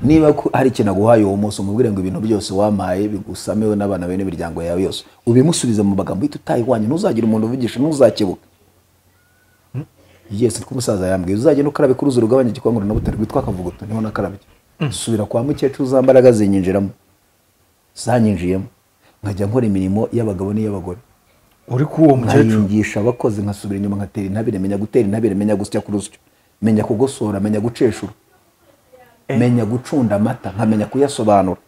niba hari ikintu aguhaye uwo munsi umubwire ngo ibintu byose wampaye bigusamewe n'abana bene imiryango yawe yose ubimusubize mu magambo bita utayihwanye ntuzagira umuntu uvugisha ntuzakebuka Yesu ko umusaza yambwiye uzagenda ukarabe kuruzi rugabanya igikwanguro na butari gwitwa kavuguto niho nakarabye subira kwa mukecuru zambaraga zinyinjiramo zanyinjiyemo nkajya nkora imirimo y'abagabo n'iy'abagore uri kuwo mukecuru nyigisha abakozi nkasubira inyuma nkatera intabire menya gutera intabire menya gusya kurusyo menya kugosora menya guceshura menya gucunda amata nkamenya kuyasobanura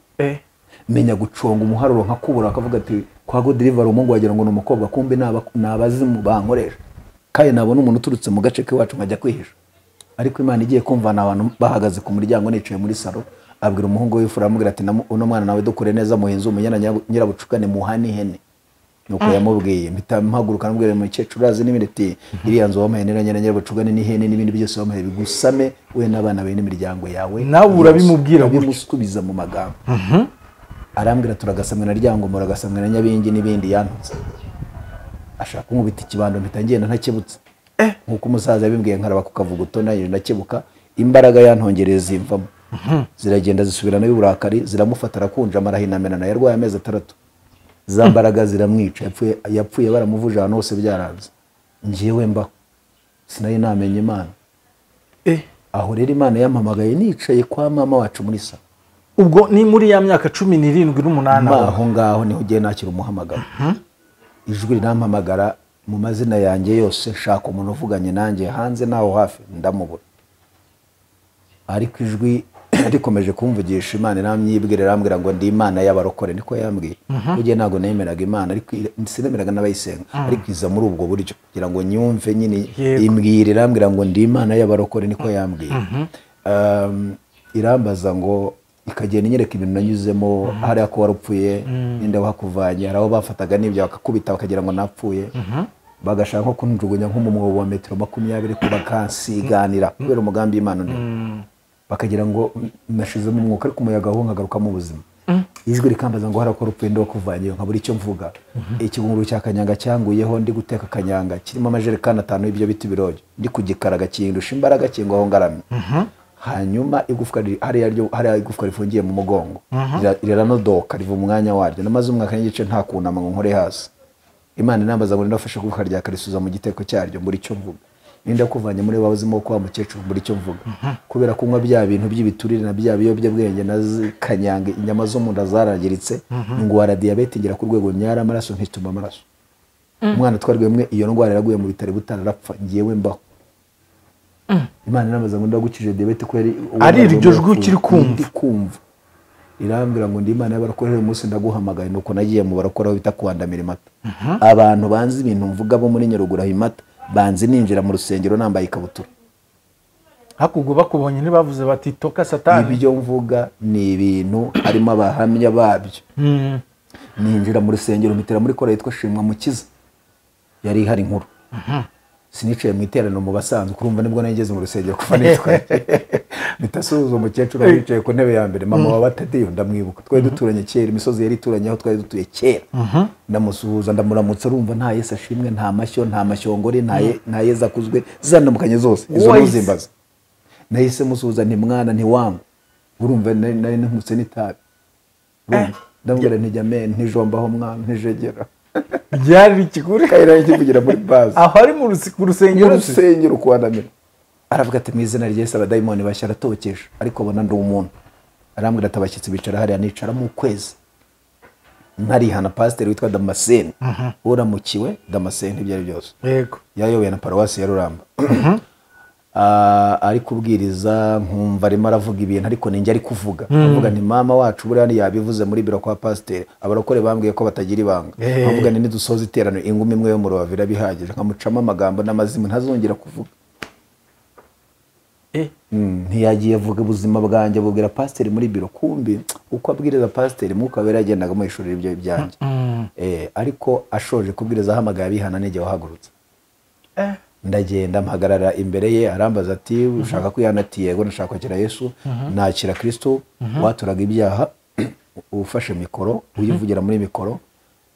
menya guconga umuharuro nkakubura akavuga ati kwa go deliver umungu wagira ngo n'umukobwa kumbe nabazimu bankoresha kaye nabona umuntu uturutse mu gace k'iwacu nkajya kwihisha ariko Imana igiye kumvana abantu bahagaze ku muryango nicaye muri salo abwira umuhungu w'ifura amubwira ati uno mwana nawe dukore neza muhinze umunyana nyirabucugane muhani hene nuko yamubwiye mpita mpaguruka nabwira mukecuru azi n'imireti iriya nzu wamahenera nyirabucugane n'ihene n'ibindi byose wamahe bigusame we n'abana be n'imiryango yawe nawe urabimubwira bimusubiza mu magambo arambwira turagasamwe na ryango muragasamwe na nyabingi n'ibindi yantuze ashaka kumubita ikibando mpita ngenda ntakebutse nkuko umusaza yabimbwiye nkaraba kukavuguto nayo nakebuka imbaraga yantongereye zimvamo ziragenda zisubirana y'uburakari ziramufata arakunja amarahinamena na yarwaye amezi 3 zambaraga ziramwica yapfuye baramuvuje ahantu hose byaranze ngiyewe mbaho sinari namenye Imana aho rero Imana yampamagaye nicaye kwa mama wacu muri sa ubwo ni muri ya myaka 17 n'umunani aho ngaho niho ugiye nakira umuhamagaro ijwi rirampamagara mu mazina yanjye yose shaka umuntu uvuganye nanjye hanze naho hafi ndamubura ariko ijwi rikomeje kumvugisha Imana namyibwira rambwira ngo ndi Imana y'abarokore niko yambwiye ugiye nago nemeraga Imana ariko sinemeraga n'abayisenga ariko iza muri ubwo buryo kugira ngo nyumve nyine imbwire rambwira ngo ndi Imana y'abarokore niko yambwiye irambaza ngo ikagenda inyereka ibintu nanyuzemo hari ako warupfuye ninde wakuvanye haraho bafataga n'ibyo bakakubita bakagira ngo napfuye bagashaka nko kunjugunya nko mu mwobo wa metero 20 ko bakansiganira kubera umugambi Imana ndi bakagira ngo nashizemo umwuka ariko umuyaga ho nkagaruka mu buzima ijwi rikambaza ngo harako rupfuye ndo wakuvanye nkabura icyo mvuga ikigunguru cya kanyanga cyanguyeho ndi guteka kanyanga kirimo amajerekani 5 y'ibyo biti biroje ndi kugikaraga kindusha imbaraga kingo aho ngaramye hanyuma igufwa hariya igufwa rifungiye mu mugongo riranodoka riva umwanya waryo. namaze umwaka n'igice nta kunama ngo nkore hasi. Imana inambaza ngo ndafashe igufwa rya karisuza mu giteko cyaryo muri cyo mvuga. Ninde kuvanye muri babuzimo kwa mukecuru muri cyo mvuga. Kubera kunywa bya bintu by'ibiturire na bya biyobyabwenge na kanyanga inyama zo mu nda zaragiritse ndwara diabete ngira ku rwego nyara amaraso ntituma amaraso. Umwana twarwemwe iyo ndwara yaraguye mu bitare butararapfa ngiyewe mbaho. Imana inambaza ngo ndagukije diabete ko ari iryo jwi ukiri kumva. Irambwira ngo ndi Imana y'abarokorera umunsi ndaguhamagaye nuko nagiye mu barokoraho bita kuandamira imata. Abantu banzi ibintu mvuga bo muri Nyaruguru imata banzi ninjira mu rusengero nambaye ikabutura. Hakugwa bakubonye ntibavuze bati toka satani. Ibyo mvuga ni ibintu harimo abahamya babyo. Ninjira mu rusengero mitera muri kora yitwa Shimwa Mukiza. Yari hari inkuru. Sinicaye mu iterano mu basanzwe kurumva nibwo nageze mu rusengero kuva nitwa. Mitasuzo umukecuru wicaye ku ntebe ya mbere mama wa Batadiyo ndamwibuka. Twari duturanye kera imisozi yari ituranye aho twari dutuye kera. Ndamusuhuza ndamuramutsa urumva nta Yesu ashimwe nta mashyo nta mashyongore nta Yesu akuzwe zanamukanye zose izo nuzimbaza. Nahise musuhuza nti mwana nti wangu urumva nari nkutse n'itabi. Ndambwira nti jamen ntijombaho mwana ntijegera. Byari ikiguri kayira kivugira muri base aho ari mu rusengero kuandamira. Aravuga ati mu izina rya Yesu abadayimoni bashya aratokesha ariko bona ndi umuntu. Arambwira ati abashyitsi bicara hariya nicara mu kwezi. Ntarihana pasiteri witwa Damascene uramukiwe Damascene ibyari byose yego yayoboye na paruwasi ya Ruramba. Ari kubwiriza nkumva arimo aravuga ibintu ariko ninjye ari kuvuga. Avuga nti mama wacu buriya yabivuze muri biro kwa pasiteri abarokore bambwiye ko batagira ibanga. Avuga ni nidusoza iterano ingumi imwe yo mu Rubavu bihagije nkamucama amagambo n'amazimu ntazongera kuvuga. Ntiyagiye avuga ubuzima bwanjye abubwira pasiteri muri biro kumbi uko abwiriza pasiteri muko abera yagendaga mu ishuri ibyo byanjye. Ariko ashoje kubwiriza ahamagaye abihana nege wahagurutse. Ndagenda mpagarara imbere ye arambaza ati ushaka kwihana ati yego nashaka kwakira Yesu nakira Kristo waturaga ibyaha ufashe mikoro uyivugira muri mikoro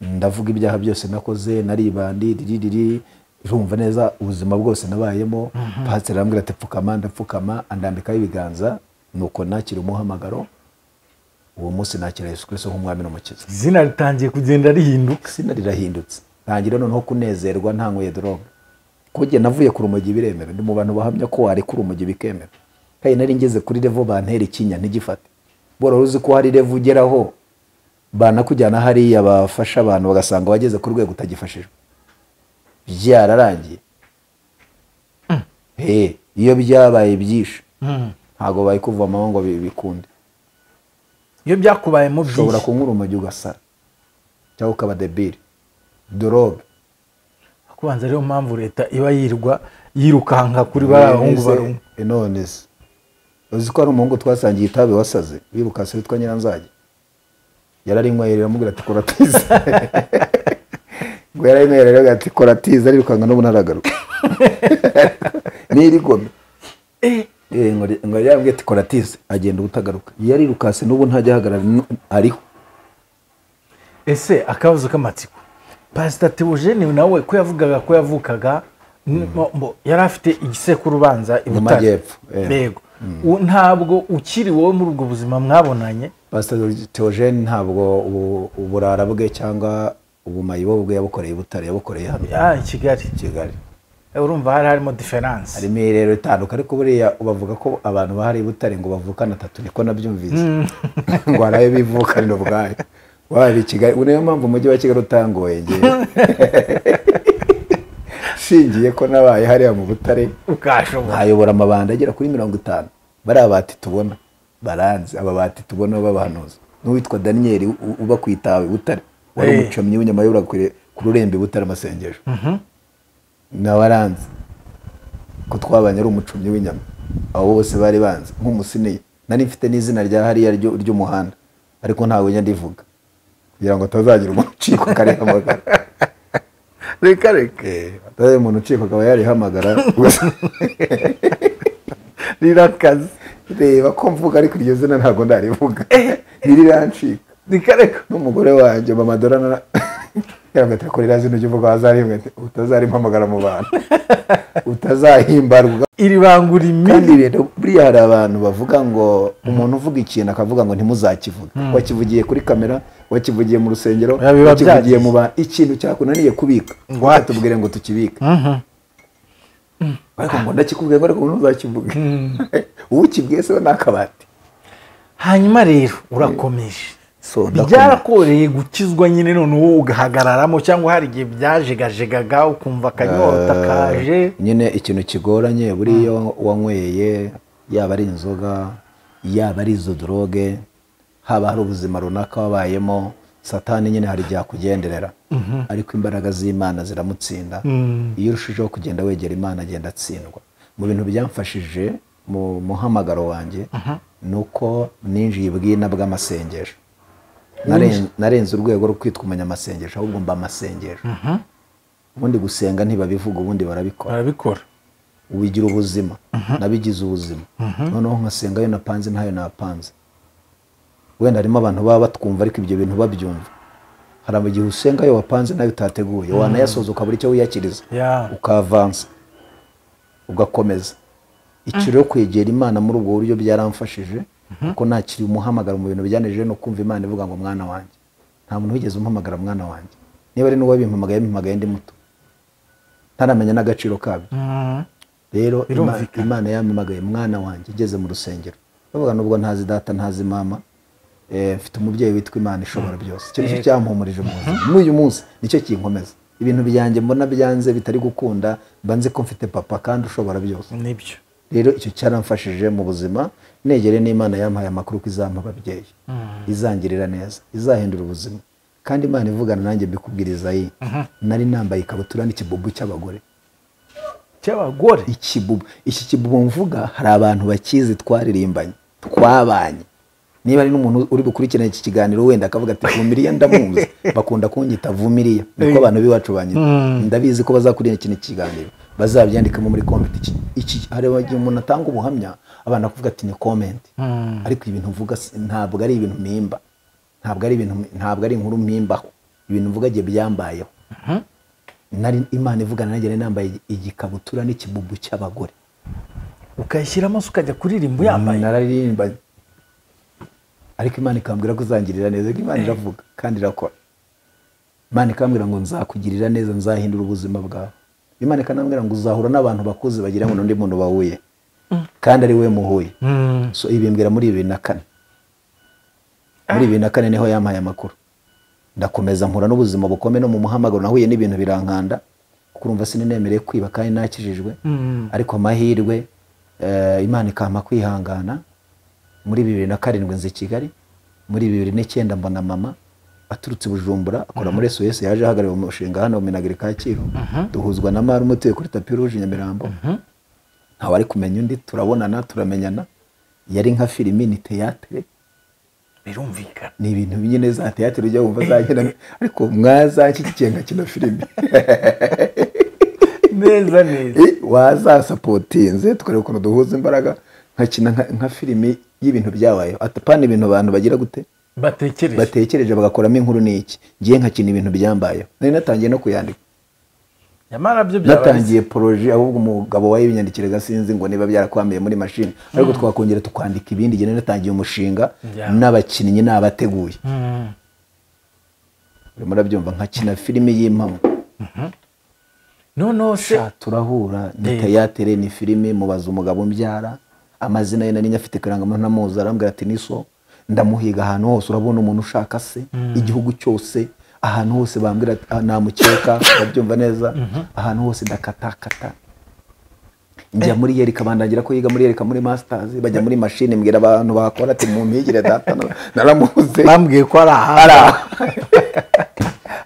ndavuga ibyaha byose nakoze naribandi dididiri urumva neza ubuzima bwose nabayemo. Pastor arambwira ati pfukama ndapfukama andambikaho ibiganza nuko nakira umuhamagaro. Uwo munsi nakira Yesu Kristo nk'umwami n'umukiza. Izina ritangiye kugenda rihinduka. Izina rirahindutse ntangira noneho kunezerwa ntangoye droga. Kujye navuye ku rumogi biremera ndi mu bantu bahamya ko wari ku rumogi bikemera. Kandi nari ngeze kuri level bantera ikinya ntigifate. Bora uzi ko hari level ugeraho banakujyana hari abafasha abantu bagasanga wageze ku rwego utagifashije. Byararangiye. Iyo byabaye byishe ntago bayikuvama ngo bikunde. Iyo byakubaye mu byishe ushobora kunkura urumogi ugasara cyangwa ukaba debile drogue. Kubanza rero mpamvu leta iba yirukanka kuri barahungu barungu. None se uzi ko ari umuhungu twasangiye itabe wasaze wirukase witwa Nyiranzage yararinywerera amubwira ati koratize. Ngo yararinywerera ati koratize arirukanga no bunaragaruka. Nirigome ngo yambwiye ati koratize agenda ubutagaruka yarirukase n'ubu ntajya hagarara ariho. Ese akabazo k'amatsiko Pastor Theogene nawe ko yavugaga ko yavukaga yari afite igisekuru ubanza mu majyepfo. Yego ntabwo ukiri wowe muri ubwo buzima mwabonanye. Pastor Theogene ntabwo uburara bwe cyangwa ubumayibo bwe yabukoreye Butare yabukoreye hano i Kigali. Urumva harimo difference harimo rero itanduka ariko buriya bavuga ko abantu bahari Butare ngo bavukana 3 niko nabyumvise. Ngo arayo bivuka no bwayo wari Kigali uniyo mpamvu umujyi wa Kigali utangoye ngiye. Shingiye ko nabaye hariya mu Butare ukashobora ayobora amabanda agera kuri 50 bari abati tubona baranze ababati tubona babahanuza n'uwitwa Daniel uba kwitawe Butare wari umucomyi w'inyamayobora ku rurembe Butare amasengesho. Nabaranze ko twabanye ari umucomyi w'inyama abo bose bari banze nk'umusiniye nari mfite n'izina rya hariya ry'umuhanda ariko ntawe nyandivuga kugira ngo tazagira umuciko kareka magara. Reka ataye umuntu uciko akaba yari hamagara rirakaze. Reba ko mvuga ariko iryo zina ntago ndarivuga. Ririrancika. Reka n'umugore wanjye mama Dorana yaragatira ko rirazi n'ujye uvuga wazarimwe utazarimpamagara mu bantu utazahimbarwa iri bangura kandi rero buriya hari abantu bavuga ngo umuntu uvuga ikintu akavuga ngo ntimuzakivuge wakivugiye kuri kamera wakivugiye mu rusengero wakivugiye mu bantu ikintu cyakunaniye kubika watubwire ngo tukibike ariko ngo ndakikubwiye ngo ariko ntuzakivuge ukibwiye se nakabati hanyuma rero urakomeje byarakoreye gukizwa nyine none wowe ugahagararamo cyangwa hari igihe byajegajegaga ukumva akanyota kaje nyine ikintu kigoranye buriya wanyweye yaba ari inzoga yaba ari izo droge haba hari ubuzima runaka wabayemo satani nyine hari igihe akugenderera ariko imbaraga z'Imana ziramutsinda iyo urushijeho kugenda wegera Imana agenda atsindwa mu bintu byamfashije mu muhamagaro wanjye nuko ninjiye ibwina bw'amasengesho narenze urwego rwo kwitwa umunyamasengesho ahubwo mba amasengesho ubundi gusenga ntibabivuga ubundi barabikora ubigira ubuzima nabigize ubuzima noneho nkasenga yo napanze ntayo napanze wenda harimo abantu baba batwumva ariko ibyo bintu babyumva hari igihe usenga yo wapanze nayo utateguye wanayasoza ukabura icyo wiyakiriza ukavansa ugakomeza icyo rero kwegera Imana muri ubwo buryo byaramfashije kuko nakiri umuhamagara mu bintu byanejeje no kumva Imana ivuga ngo mwana wanjye nta muntu wigeze umuhamagara mwana wanjye niba ari n'uwo bimpamagaye ndi muto ntaramenya n'agaciro kabyo rero Imana yampamagaye mwana wanjye igeze mu rusengero bavuga nubwo ntazi data ntazi mama mfite umubyeyi witwa Imana ishobora byose icyo nicyo cyampumurije mu buzima n'uyu munsi nicyo kinkomeza ibintu byanjye mbona byanze bitari gukunda banze ko mfite papa kandi ushobora byose nibyo rero icyo cyaramfashije mu buzima negere n'Imana yampaye amakuru ko izampa ababyeyi izangirira neza izahindura ubuzima kandi Imana ivugana nanjye mbikubwiriza nari nambaye ikabutura n'ikibubu cy'abagore ikibubu iki kibubu mvuga hari abantu bakizi twaririmbanye twabanye niba ari n'umuntu uri gukurikirana iki kiganiro wenda akavuga ati Vumiriya ndamuzi bakunda kunyita Vumiriya niko abantu biwacu banyita ndabizi ko bazakurira ikintu kiganiro bazabyandikamo muri comment iki hari umuntu atanga ubuhamya abana kuvuga ati ni comment ariko ibintu mvuga ntabwo ari ibintu mpimba ntabwo ari inkuru mpimbaho ibintu mvuga giye byambayeho nari Imana ivugana nanjye nambaye igikabutura n'ikibubu cy'abagore ukayishyiramo ukajya kuririmba yambaye nararirimba ariko Imana ikambwira ko uzangirira neza Imana iravuga kandi irakora Imana ikambwira ngo nzakugirira neza nzahindura ubuzima bwawe Imana ikanambwira ngo uzahura n'abantu bakuze bagira ngo n'undi muntu bahuye kandi ari we muhuye so ibimbwira muri 2004 muri 2004 niho yampaye amakuru ndakomeza nkura n'ubuzima bukomeye no mu muhamagaro nahuye n'ibintu birankanda kuko urumva sininemereye kwiba kandi nakijijwe ariko amahirwe Imana ikampa kwihangana muri 2007 nzi Kigali muri 2009 mbona mama aturutse Bujumbura akora muri SOS yaje ahagarariye umushinga hano mu Minagri Kacyiru duhuzwa na Mari umutuye kuri Tapi Rouge Nyamirambo ntawe ari kumenya undi turabonana turamenyana yari nka filimi ni théâtre birumvikana ni ibintu nyine za théâtre ujya wumva zagenda ariko mwazakikenga kino filimi neza waza supportinze tukareba ukuntu duhuza imbaraga nkakina nka filimi y'ibintu byabaye atapana ibintu abantu bagira gute batekereje bagakoramo inkuru n'iki ngiye nkakina ibintu byambayeho nari natangiye no kuyandika yamara byo byabaye natangiye projet ahubwo umugabo wayibinyandikire gasinzi ngo niba byarakwambiye muri machine ariko twakongera tukandika ibindi gene natangiye umushinga n'abakinnyi n'abateguye murabyumva nkakina filimi y'impamo no se turahura ni théâtre ni filimi mubaza umugabo mbyara amazina ye nari nyafite karangamuntu namuza arambwira ati niso ndamuhiga ahantu hose urabona umuntu ushaka se igihugu cyose ahantu hose bambwira namukeka babyumva neza ahantu hose ndakatakata njya muri Yerika bandangira ko yiga muri Yerika muri masters bajya muri machine mbwira abantu bakora ati mu mpigire data naramuze bambwiye ko ari aha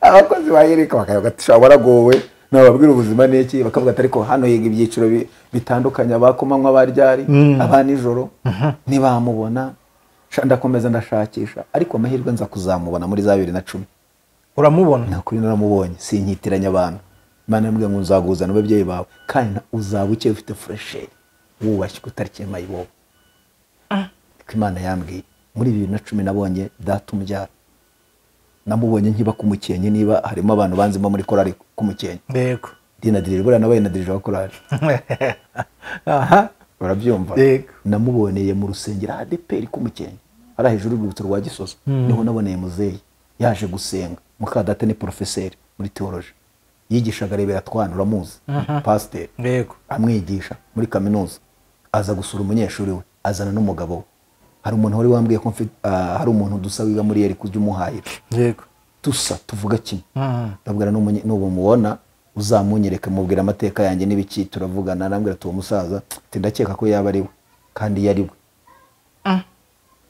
abakozi ba Yerika bakayoga tishobora gowe nababwira ubuzima n'iki bakavuga ati ariko hano yiga ibyiciro bitandukanye abakomanywa baryari abanijoro ntibamubona ndakomeza ndashakisha ariko amahirwe nza kuzamubona muri za 2010 uramubona nakuri naramubonye sinyitiranya abantu Imana yambwiye ngo nzaguzana ababyeyi bawe kandi uzabuke ufite fresher wubashye kutariki mayibo Imana yambwiye muri 2010 nabonye data umbyara namubonye nkiba kumukenye niba harimo abantu banzimo muri korali kumukenye yego dinadirije buriya nabaye nadirije wa korali aha urabyumva yego namuboneye mu rusengero ADPR kumukenye ari hejuru y'urwibutso rwa Gisozi niho naboneye muzeyi yaje gusenga mukadate ni professeur muri theology yigishaga rebera twana uramuzi pasteur yego amwigisha muri kaminuza aza gusura umunyeshuri we azana n'umugabo we hari umuntu wari wambwiye ko hari umuntu dusa wiga muri yeri kujya umuhahira yego dusa tuvuga kimwe ndabwira n'ubu mubona uzamunyereka mubwira amateka yanjye n'ibiki turavugana arambwira tuwo musaza ati ndakeka ko yaba ari we kandi yari we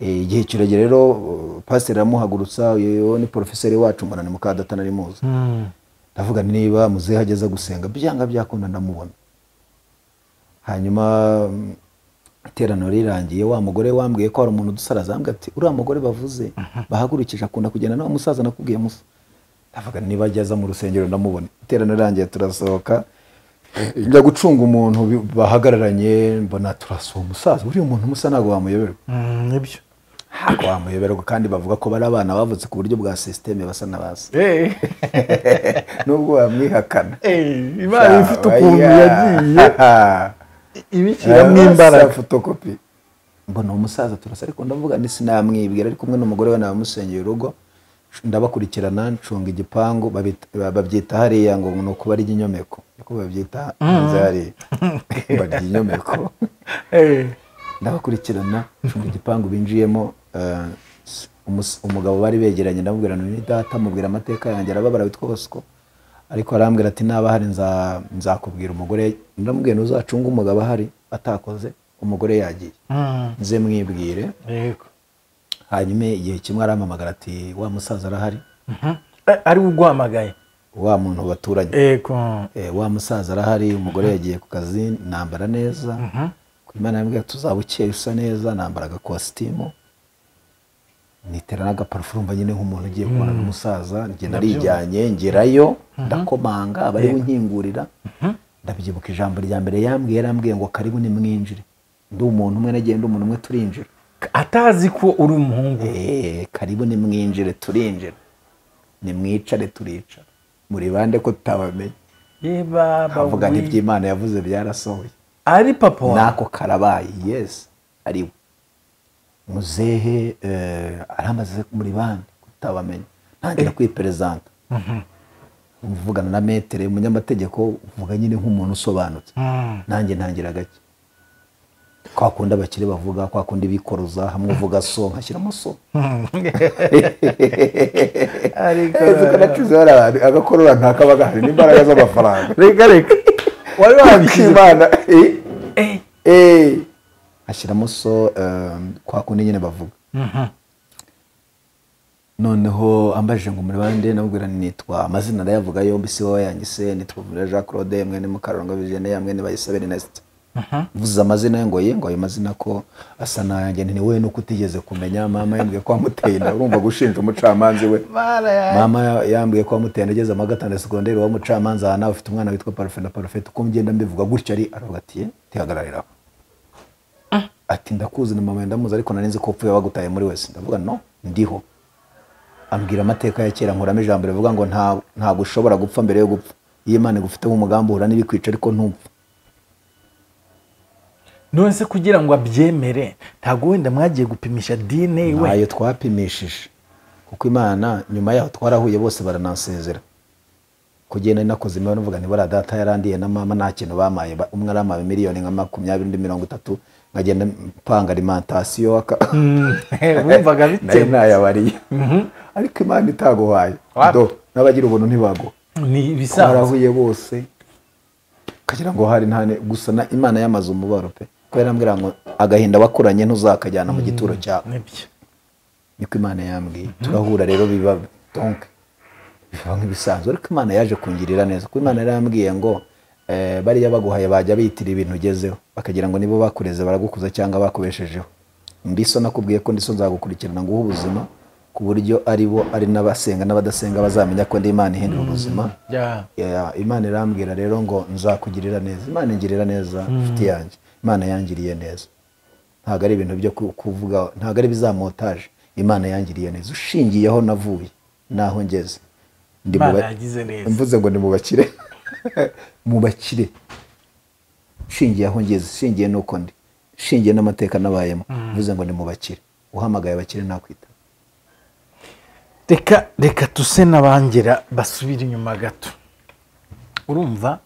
igihe kiragera rero pasteur aramuhagurutsa yo ni professeur wacu mbona ni mukadata nari muzi ndavuga niba muzehe ageza gusenga byanga byakunda ndamubona hanyuma iteraniro rirangiye wa mugore wambwiye ko hari umuntu dusaraza ambwira ati uriya mugore bavuze bahagurukije akunda kugenda nawe musaza nakubwiye musa ndavuga niba ageza mu rusengero ndamubona iteraniro rirangiye turasohoka njya gucunga umuntu bahagararanye mbona turasohoka umusaza uriya muntu musa ntabwo wamuyoberwa nibyo ntabwo wamuyoberwa kandi bavuga ko bari abana bavutse ku buryo bwa systeme basa n'abasi nubwo wamwihakana imana ifite ukuntu yagiye ibishyiramo imbaraga fotokopi mbona umusaza turasa ariko ndavuga ni sinamwibwira ariko umwe n'umugore we nabamusengeye urugo ndabakurikirana ncunga igipangu babyita hariya ngo ni ukuba ari inyomeko niko babyita hanze hariya barya inyomeko ndabakurikirana ncunga igipangu binjiyemo umugabo bari begeranye ndamubwira ni data mubwira amateka yanjye arababara witwa Bosco ariko arambwira ati naba hari nzakubwira umugore ndamubwiye nuzacunga umugabo ahari atakoze umugore yagiye nze mwibwire yego hanyuma igihe kimwe arampamagara ati wa musaza arahari ari uguhamagaye wa muntu baturanye yego wa musaza arahari umugore yagiye ku kazi nambara neza ku Imana yambwiye tuzabukeye usa neza nambara agakositimu nitera n'agaparufumba nyine nk'umuntu ugiye kubona n'umusaza ngenda arijyanye ngerayo ndakomanga abari bunkingurira ndabyibuka ijambo rya mbere yarambwiye ngo karibu ni mwinjire ndi umuntu umwe nagenda umuntu umwe turinjira atazi ko uri umuhungu karibu ni mwinjire turinjira ni mwicare turicara muri bande ko tutabamenye avuga n'iby'Imana yavuze byarasohoye ari papa nako karabaye yes ari muzehe aramaze muri bande kutabamenye ntangira kwiperezanta uvugana na metere umunyamategeko uvuga nyine nk'umuntu usobanutse nanjye ntangira gake kwa kundi abakire bavuga kwa kundi bikoroza hamwe uvuga so nkashyiramo so ariko kanacuze agakorora ntakaba gahari n'imbaraga z'amafaranga reka wari wabishimana ashyiramo so kwa kundi nyine bavuga noneho ambajije ngo muri bande nabwira nitwa amazina arayavuga yombi si wowe yanyise nitwa Jean Claude mwene Mukaronga Virginie mwene Bayisabe Ernest vuza amazina ye ngo ayo mazina ko asa nanjye ni we nuko utigeze kumenya mama yambwiye ko amuteye urumva gushinja umucamanzi we mama yambwiye ko amuteye ageze mu gatandatu secondaire wa mucamanza nawe ufite umwana witwa Parfait na Parfait uko mgenda mbivuga gutyo ari aravuga ati tihagararira ati ndakuzi na mama ndamuzi ariko narinze ko upfuye wagutaye muri wese ndavuga no ndiho ambwira amateka ya kera nkuramo ijambo rivuga ngo nta gushobora gupfa mbere yo gupfa iyo Imana igufite umugambi uhura n'ibikwica ariko ntupfa nonese kugira ngo abyemere ntago wenda mwagiye gupimisha DNA we nayo twapimishije kuko Imana nyuma yaho twarahuye bose baranansezera kugenda nakoze imibonano mvuga nti bara data yarandiye na mama nta kintu bamaye umwe aramaye miliyoni nka 20-30 ngagenda panga alimentation wumvaga bite nayabariye ariko Imana itaguhaye do nabagira ubuntu ntibago ni bisanzwe twarahuye bose kagira ngo hari ntane gusa na Imana yamaze umubaro pe ko yarambwira ngo agahinda wakuranye ntuzakajyana mu gituro cyawe niko Imana yambwiye turahura rero biba donc biba nk'ibisanzwe ariko Imana yaje kungirira neza ko Imana yarambwiye ngo bari yabaguhaye bajya bitira ibintu ugezeho bakagira ngo nibo bakureze baragukuza cyangwa bakubeshejeho mbiso nakubwiye ko ndiso nzagukurikirana ngo ubuzima ku buryo ari n'abasenga n'abadasenga bazamenya ko ndi Imana ihindura ubuzima Imana irambwira rero ngo nzakugirira neza Imana ingirira neza mfite yanjye Imana yangiriye neza ntago ari ibintu byo kuvuga ntago ari bizamotaje Imana yangiriye neza ushingiyeho navuye naho ngeze ndi Imana yagize neza. mvuze ngo ni mu bakire mu bakire shingiye aho ngeze, shingiye nuko ndi, shingiye n'amateka nabayemo, mvuze ngo ni mu bakire, uhamagaye abakire nakwita. reka tuse n'abangera basubira inyuma gato. Urumva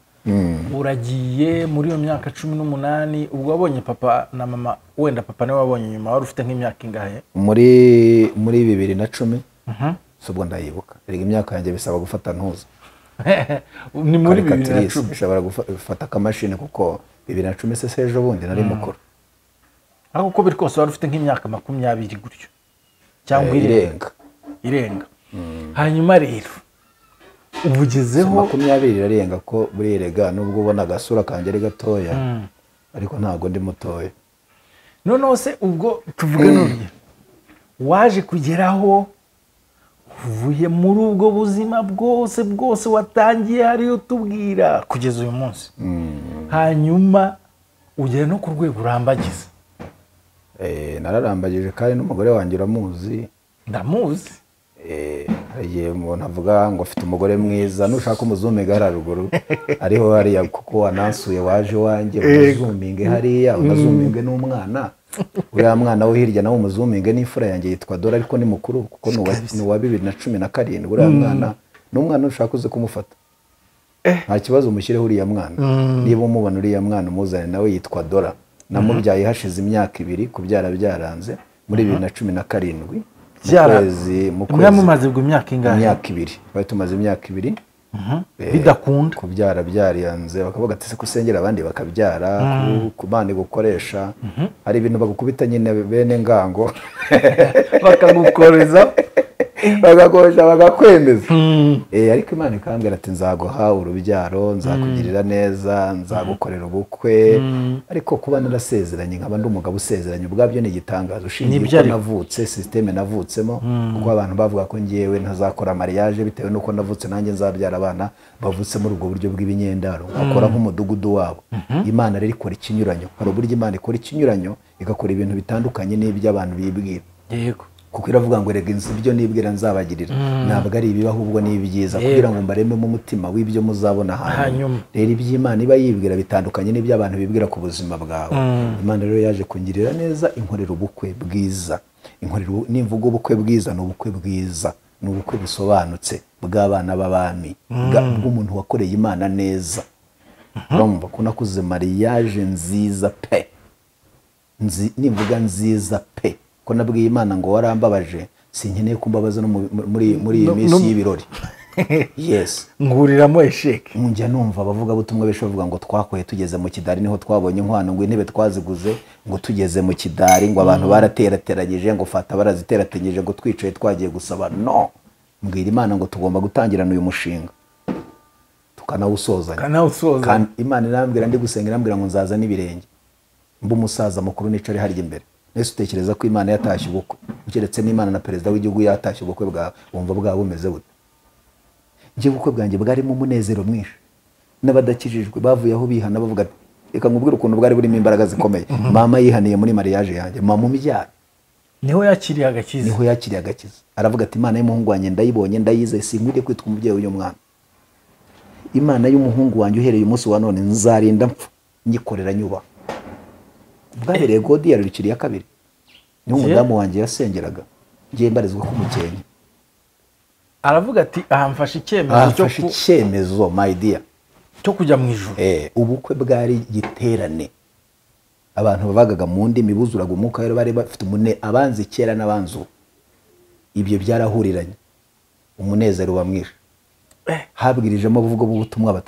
uragiye muri iyo myaka 18 ubwo wabonye papa na mama, wenda papa niwe wabonye nyuma, wari ufite nk'imyaka ingahe? muri 2010 subwo ndayibuka, rega imyaka yanjye bisaba gufata ntuza ni muri 2010 bishobora gufata akamashini kuko 2010 se sejo bundi nari mukuru. ariko uko biri kose wari ufite nk'imyaka 20 gutyo cyangwa irenga. Hanyuma rero ubugezeho 20 irarenga ko burerega, nubwo ubona agasura kanjye ari gatoya ariko ntago ndi mutoya. noneho se ubwo tuvuge n'urye waje kugeraho uvuye muri ubwo buzima bwose watangiye hariyo tubwira kugeza uyu munsi, hanyuma ugera no ku rwego urambagiza. Nararambagije kandi n'umugore wanjye uramuzi. Ndamuzi. Igihe umuntu avuga ngo afite umugore mwiza, nushaka umuzumega hariya ruguru ariho hariya kuko wanansuye waje wanjye umuzuminge hariya, unazuminge n'umwana uriya mwana wo hirya nawe umuzuminge n'imfura yanjye yitwa Dora, ariko ni mukuru kuko ni uwa 2017. uriya mwana n'umwana ushaka uze kumufata nta kibazo umushyireho uriya mwana. Niba umubona uriya mwana umuzane, nawe yitwa Dora, namubyaye hashize imyaka 2 kubyara byaranze muri 2017 mu kwezi mumaze bwo imyaka ingahe? Imyaka 2 bari tumaze imyaka 2 bidakunda kubyara byariyanze, bakavuga ati se kusengera abandi bakabyara kubandi gukoresha hari ibintu bagukubita nyine bene ngango bakagukoreza bagakoresha bagakwemeza. Ariko Imana ikambwira ati nzaguha urubyaro, nzakugirira neza, nzagukorera ubukwe. Ariko kuba narasezeranye nkaba ndi umugabo usezeranye ubwabyo ni igitangazo, ushingiye ko navutse systeme navutsemo, kuko abantu bavuga ko ngiyewe ntazakora mariage bitewe nuko navutse nanjye nzabyara abana bavutse muri ubwo buryo bw'ibinyendaro, akora nk'umudugudu wabo. Imana rero ikora ikinyuranyo, hari uburyo Imana ikora ikinyuranyo igakora ibintu bitandukanye n'ibyo abantu bibwira. Yego, kuko iravuga ngo rega ibyo nibwira nzabagirira, ntabwo ari ibiba ahubwo ni ibyiza, kugira ngo mbareme mu mutima w'ibyo muzabona hanyuma. Rero iby'Imana iba yibwira bitandukanye n'ibyo abantu bibwira ku buzima bwawe. Imana rero yaje kungirira neza, inkorera ubukwe bwiza. Nimvuga ubukwe bwiza ni ubukwe bwiza, ni ubukwe busobanutse bw'abana b'abami, bw'umuntu wakoreye Imana neza. Urumva ko nakuze mariage nziza pe, nimvuga nziza pe, ko nabwiye Imana ngo warambabaje, sinkeneye kumbabaza no muri iyi minsi y'ibirori. Yes, nguriramo esheke. Njya numva abavuga butumwa besho bavuga ngo twakoye tugeze mu kidari niho twabonye inkwano, ngo intebe twaziguze, ngo tugeze mu kidari, ngo abantu baraterateranyije, ngo fata baraziteratenyije, ngo twicaye twagiye gusaba. No, mbwira Imana ngo tugomba gutangirana uyu mushinga tukanawusozanya. Kandi Imana irambwira ndi gusenga, irambwira ngo nzaza n'ibirenge, mba umusaza mukuru nicare harya imbere. Nese utekereza ko Imana yatashye ubukwe? Ukeretse n'Imana na perezida w'igihugu yatashye ubukwe bwawe, wumva bwawe bumeze bute? Nje ubukwe bwanjye bwarimo umunezero mwinshi, n'abadakijijwe bavuye aho bihana bavuga ati reka nkubwire ukuntu bwari burimo imbaraga zikomeye. Mama yihaniye muri mariage yanjye, mama umbyara niho yakiriye agakiza. Aravuga ati Imana y'umuhungu wanjye ndayibonye, ndayizeye, sinkwiriye kwitwa umubyeyi w'uyu mwana. Imana y'umuhungu wanjye uhereye umunsi wa none nzarinda mpfa nyikorera nyuba. Bwabereye Godi yarurikiriye kabiri, niho umudamu wanjye yasengeraga, ngiye mbarizwa ku Mukenke. Aravuga ati ahamfashe icyemezo my dear cyo kujya mu ijuru. Ubukwe bwari giterane, abantu bavagaga mu ndimi buzuraga umwuka, rero bari bafite abanzi kera n'abanzu, ibyo byarahuriranye, umunezero bamwisha. Habwirijemo abavuga ubutumwa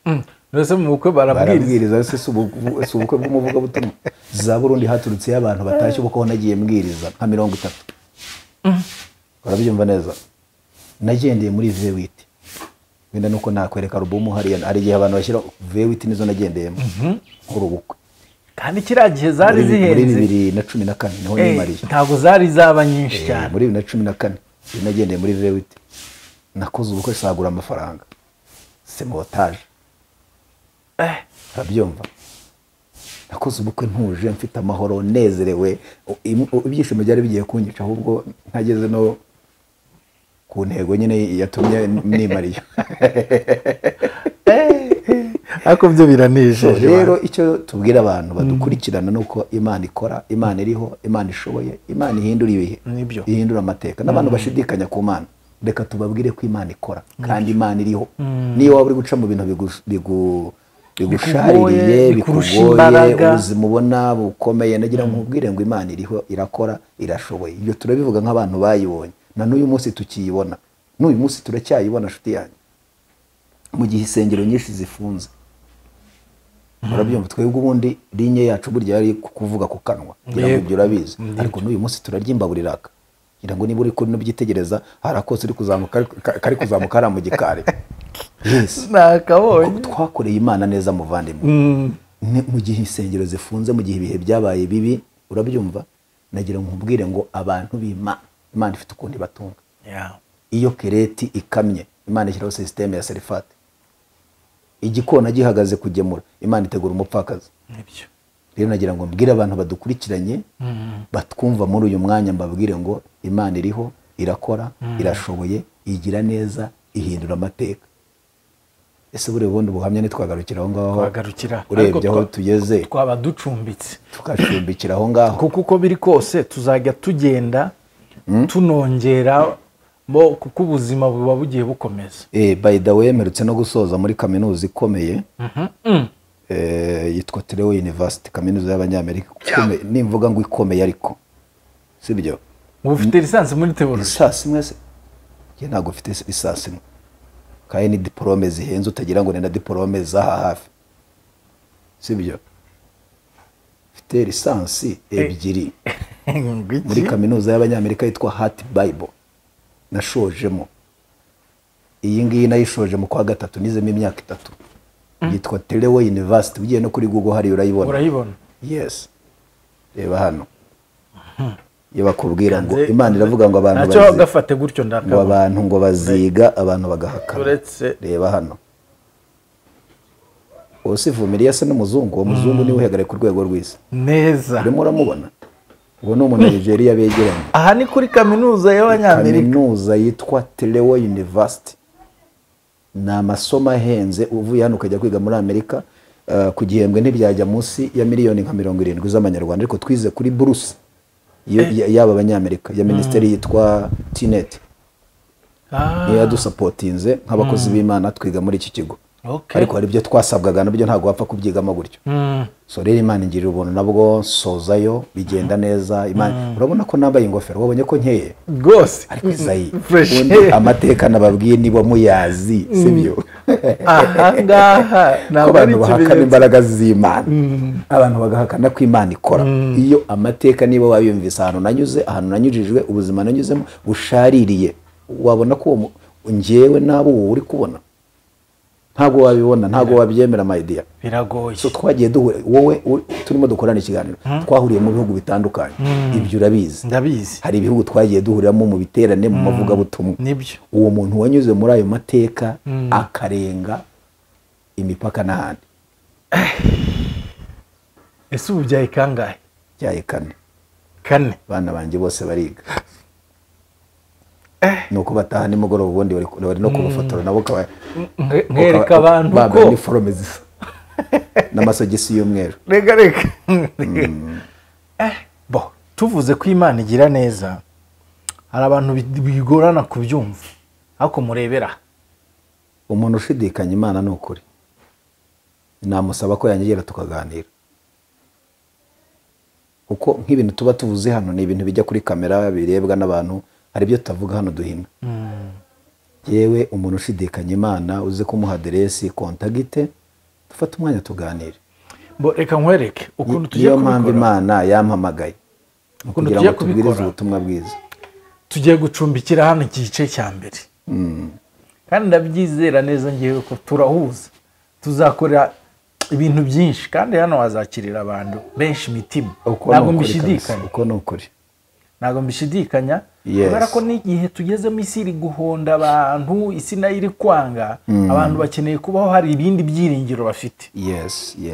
3. Nose mu bukwe barabwiriza, se ubukwe bw'umuvuga butumwa. Za Burundi haturutse abantu batashye ubukwe, nagiye mbwiriza nka 30. Barabyumva neza. Nagendeye muri V8, wenda nuko nakwereka album hariya, ari gihe abantu bashyira V8 nizo nagendeyemo nkuru ubukwe. Kandi kiragihe zari zihenze muri 2014 niho nimariye. Ntago zari zaba nyinshi cyane. Muri 2014 nagendeye muri V8, nakoze ubukwe sagura amafaranga, semotage. Arabyumva. Nakoze ubukwe ntuje, mfite amahoro, nezerewe, ibyishimo byari bigiye kunyica, ahubwo ntageze no ku ntego nyine yatumye nimariyo. ariko byo biranejeje rero icyo tubwira abantu badukurikirana nuko Imana ikora, Imana iriho, Imana ishoboye, Imana ihindura ibihe, ihindura amateka. N'abantu bashidikanya ku Mana, reka tubabwire ko Imana ikora kandi Imana iriho. Niyo waba uri guca mu bintu bigushaririye, bikugoye, ubuzima ubona bukomeye, nagira ngo nkubwire ngo Imana iriho, irakora, irashoboye. Ibyo turabivuga nk'abantu bayibonye, na n'uyu munsi tukiyibona, n'uyu munsi turacyayibona nshuti yanjye, mu gihe insengero nyinshi zifunze. Murabyumva, twebwe ubundi linye yacu burya yari kuvuga ku kanwa, ngira ngo ibyo urabizi, ariko n'uyu munsi turaryimbaburiraka. Ngira ngo niba uri kuri n'ubyitegereza harakose uri kuzamuka, kari kuzamuka ara mu gikari. Yes, nakabonye twakoreye Imana neza muvandimwe. Mu gihe insengero zifunze, mu gihe ibihe byabaye bibi, urabyumva, nagira ngo nkubwire ngo abantu b'Imana, Imana ifite ukundi batunga. Iyo kereti ikamye, Imana ishyiraho systeme ya serifate. Igikona gihagaze kugemura, Imana itegura umupfakazi. Nibyo. Rero nagira ngo mbwire abantu badukurikiranye, batwumva muri uyu mwanya, mbabwire ngo Imana iriho, irakora, irashoboye, igira neza, ihindura amateka. Ese buri bundi buhamya nitwagarukira aho ngaho, twagarukira urebye aho tugeze, twaba ducumbitse, tukacumbikira aho ngaho, kuko uko biri kose tuzajya tugenda tunongera kuko ubuzima buba bugiye bukomeza. By the way, mperutse no gusoza muri kaminuza ikomeye, yitwa Teo University, kaminuza y'Abanyamerika. Nimvuga ngo ikomeye ariko sibyo, ufite lisansi muri theology? Lisansi mwese ye ntago ufite lisansi, kandi ni diplome zihenze, utagira ngo nenda diplome za hafi, sibyo. Ufite lisansi ebyiri muri kaminuza y'Abanyamerika yitwa Heart Bible, nashojemo. Iyi ngiyi nayishoje mu kwa 3, nizemo imyaka 3. Yitwa Teo University, ugiye no kuri Google hari urayibona. Yes, reba hano. Iyo bakubwira ngo Imana iravuga ngo abantu baziga, nacyo gafate gutyo ndakaba, abantu ngo baziga, abantu bagahakana. Reba hano, Osivumiriya se n'umuzungu, uwo muzungu niwe uhagarariye ku rwego rw'isi neza. Urimo uramubona, uwo ni umunyarijeriya begeranye. Aha ni kuri kaminuza y'Abanyamerika, kaminuza yitwa Teo University. Ni amasomo ahenze, uvuye hano ukajya kwiga muri Amerika, ku gihembwe ntibyajya munsi ya miliyoni nka 70 z'amanyarwanda, ariko twize kuri buruse y'aba Abanyamerika ya minisiteri yitwa TNET. Niyo yadusapotinze nk'abakozi b'Imana twiga muri iki kigo. Ariko hari ibyo twasabwaga nabyo ntago wapfa kubyigamo gutyo. So rero Imana ingirira ubuntu, nabwo sozayo bigenda neza. Imana, urabona ko nambaye ingofero, wabonye ko nkeye rwose, ariko izayi undi amateka nababwiye nibo muyazi, sibyo? Aha ngaha n'abantu bahakana imbaraga z'Imana, abantu bagahakana ko Imana ikora. Iyo amateka nibo wabiyumvise, ahantu nanyuze, ahantu nanyujijwe, ubuzima nanyuzemo bushaririye, wabona ko njyewe nabo uri kubona ntago wabibona, ntago wabyemera my dear, biragoye. So twagiye wowe turimo dukorana ikiganiro, twahuriye mu bihugu bitandukanye, ibyo urabizi, ndabizi. Hari ibihugu twagiye duhuriramo mu biterane, mu mavuga butumwa. Nibyo, uwo muntu wanyuze muri ayo mateka akarenga imipaka n'ahandi. Ese ubu byaye kangahe? Byaye 4. Bana banjye bose bariga. Nuko bataha nimugoroba, ubundi bari no kubafotora nabo nkereka abantu ko ni forome zisa n'amasogisi y'umweru. Reka bo tuvuze ko Imana igira neza, hari abantu bigorana kubyumva, ariko murebera umuntu ushidikanya Imana n'ukuri, namusaba ko yanyegera tukaganira, kuko nk'ibintu tuba tuvuze hano ni ibintu bijya kuri kamera birebwa n'abantu, hari byo tavuga hano duhina. Yewe umuntu ushidikanya Imana uze kumuha aderesi, kontagite, dufata umwanya tuganire. Bo reka nkwereke ukuntu tugiye kubikora. Iyo mpamvu Imana yampamagaye kugira ngo tubwirize ubutumwa bwiza. Tugiye gucumbikira hano igice cya mbere, kandi ndabyizera neza ngiye ko turahuza, tuzakora ibintu byinshi, kandi hano wazakirira abantu benshi imitima. Ntabwo mbishidikanya, uko nukuri ntabwo mbishidikanya. Kubera ko n'igihe tugezemo isi iri guhonda abantu, isi nayo iri kwanga, abantu bakeneye kubaho hari ibindi byiringiro bafite.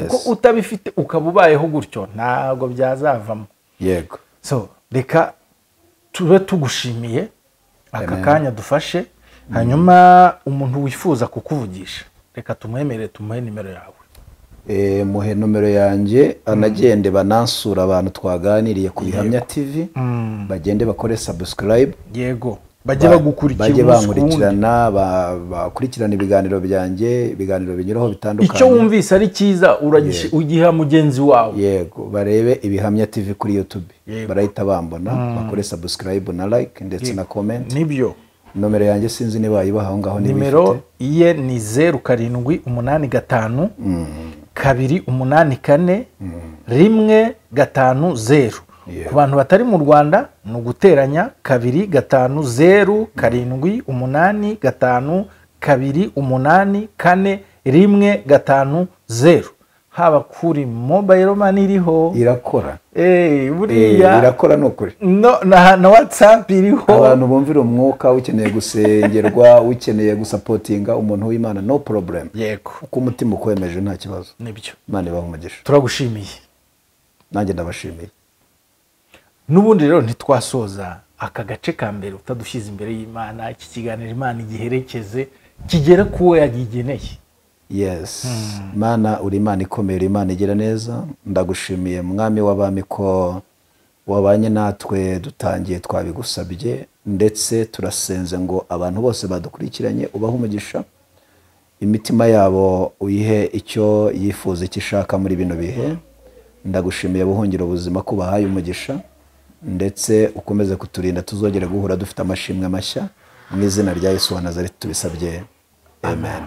Kuko utabifite ukaba ubayeho gutyo ntabwo byazavamo. Yego. So reka tube tugushimiye aka kanya dufashe, hanyuma umuntu wifuza kukuvugisha reka tumwemerere tumuhe nimero yawe. Muhe nomero yanjye, anagende banansura abantu twaganiriye ku Bihamya TV, bagende bakore subscribe, yego bajye bagukurikira, bajye bankurikirana, bakurikirana ibiganiro byanjye, ibiganiro binyuraho bitandukanye. Icyo wumvise ari cyiza ugiha mugenzi wawe, yego barebe Ibihamya TV kuri YouTube, barahita bambona, bakore subscribe na like ndetse na comment. Nibyo nomero yanjye sinzi niba wayibaha aho ngaho. Nimero iye ni 0785 284 150. Ku bantu batari mu Rwanda ni uguteranya 250 785 284 150. Haba kuri mobile money iriho irakora, buriya irakora nukuri, na WhatsApp iriho. Abantu bumvira umwuka, ukeneye gusengerwa, ukeneye gusapotinga umuntu w'Imana, no problem, yego uko umutima ukwemeje nta kibazo. Nibyo, Imana ibahe umugisha. Turagushimiye, nanjye ndabashimiye. N'ubundi rero ntitwasoza aka gace ka mbere utadushyize imbere y'Imana, iki kiganiro Imana igiherekeze kigera kuwo yagigeneye. Yes, Mana uri Imana ikomeye, Imana igira neza. Ndagushimiye mwami w'abami ko wabanye natwe dutangiye twabigusabye, ndetse turasenze ngo abantu bose badukurikiranye ubahe umugisha, imitima yabo uyihe icyo yifuza, icyo ishaka muri bino bihe. Ndagushimiye buhungiro ubuzima ko bahaye umugisha, ndetse ukomeze kuturinda tuzogera guhura dufite amashimwe mashya, mu izina rya Yesu wa Nazareti tubisabye, amen.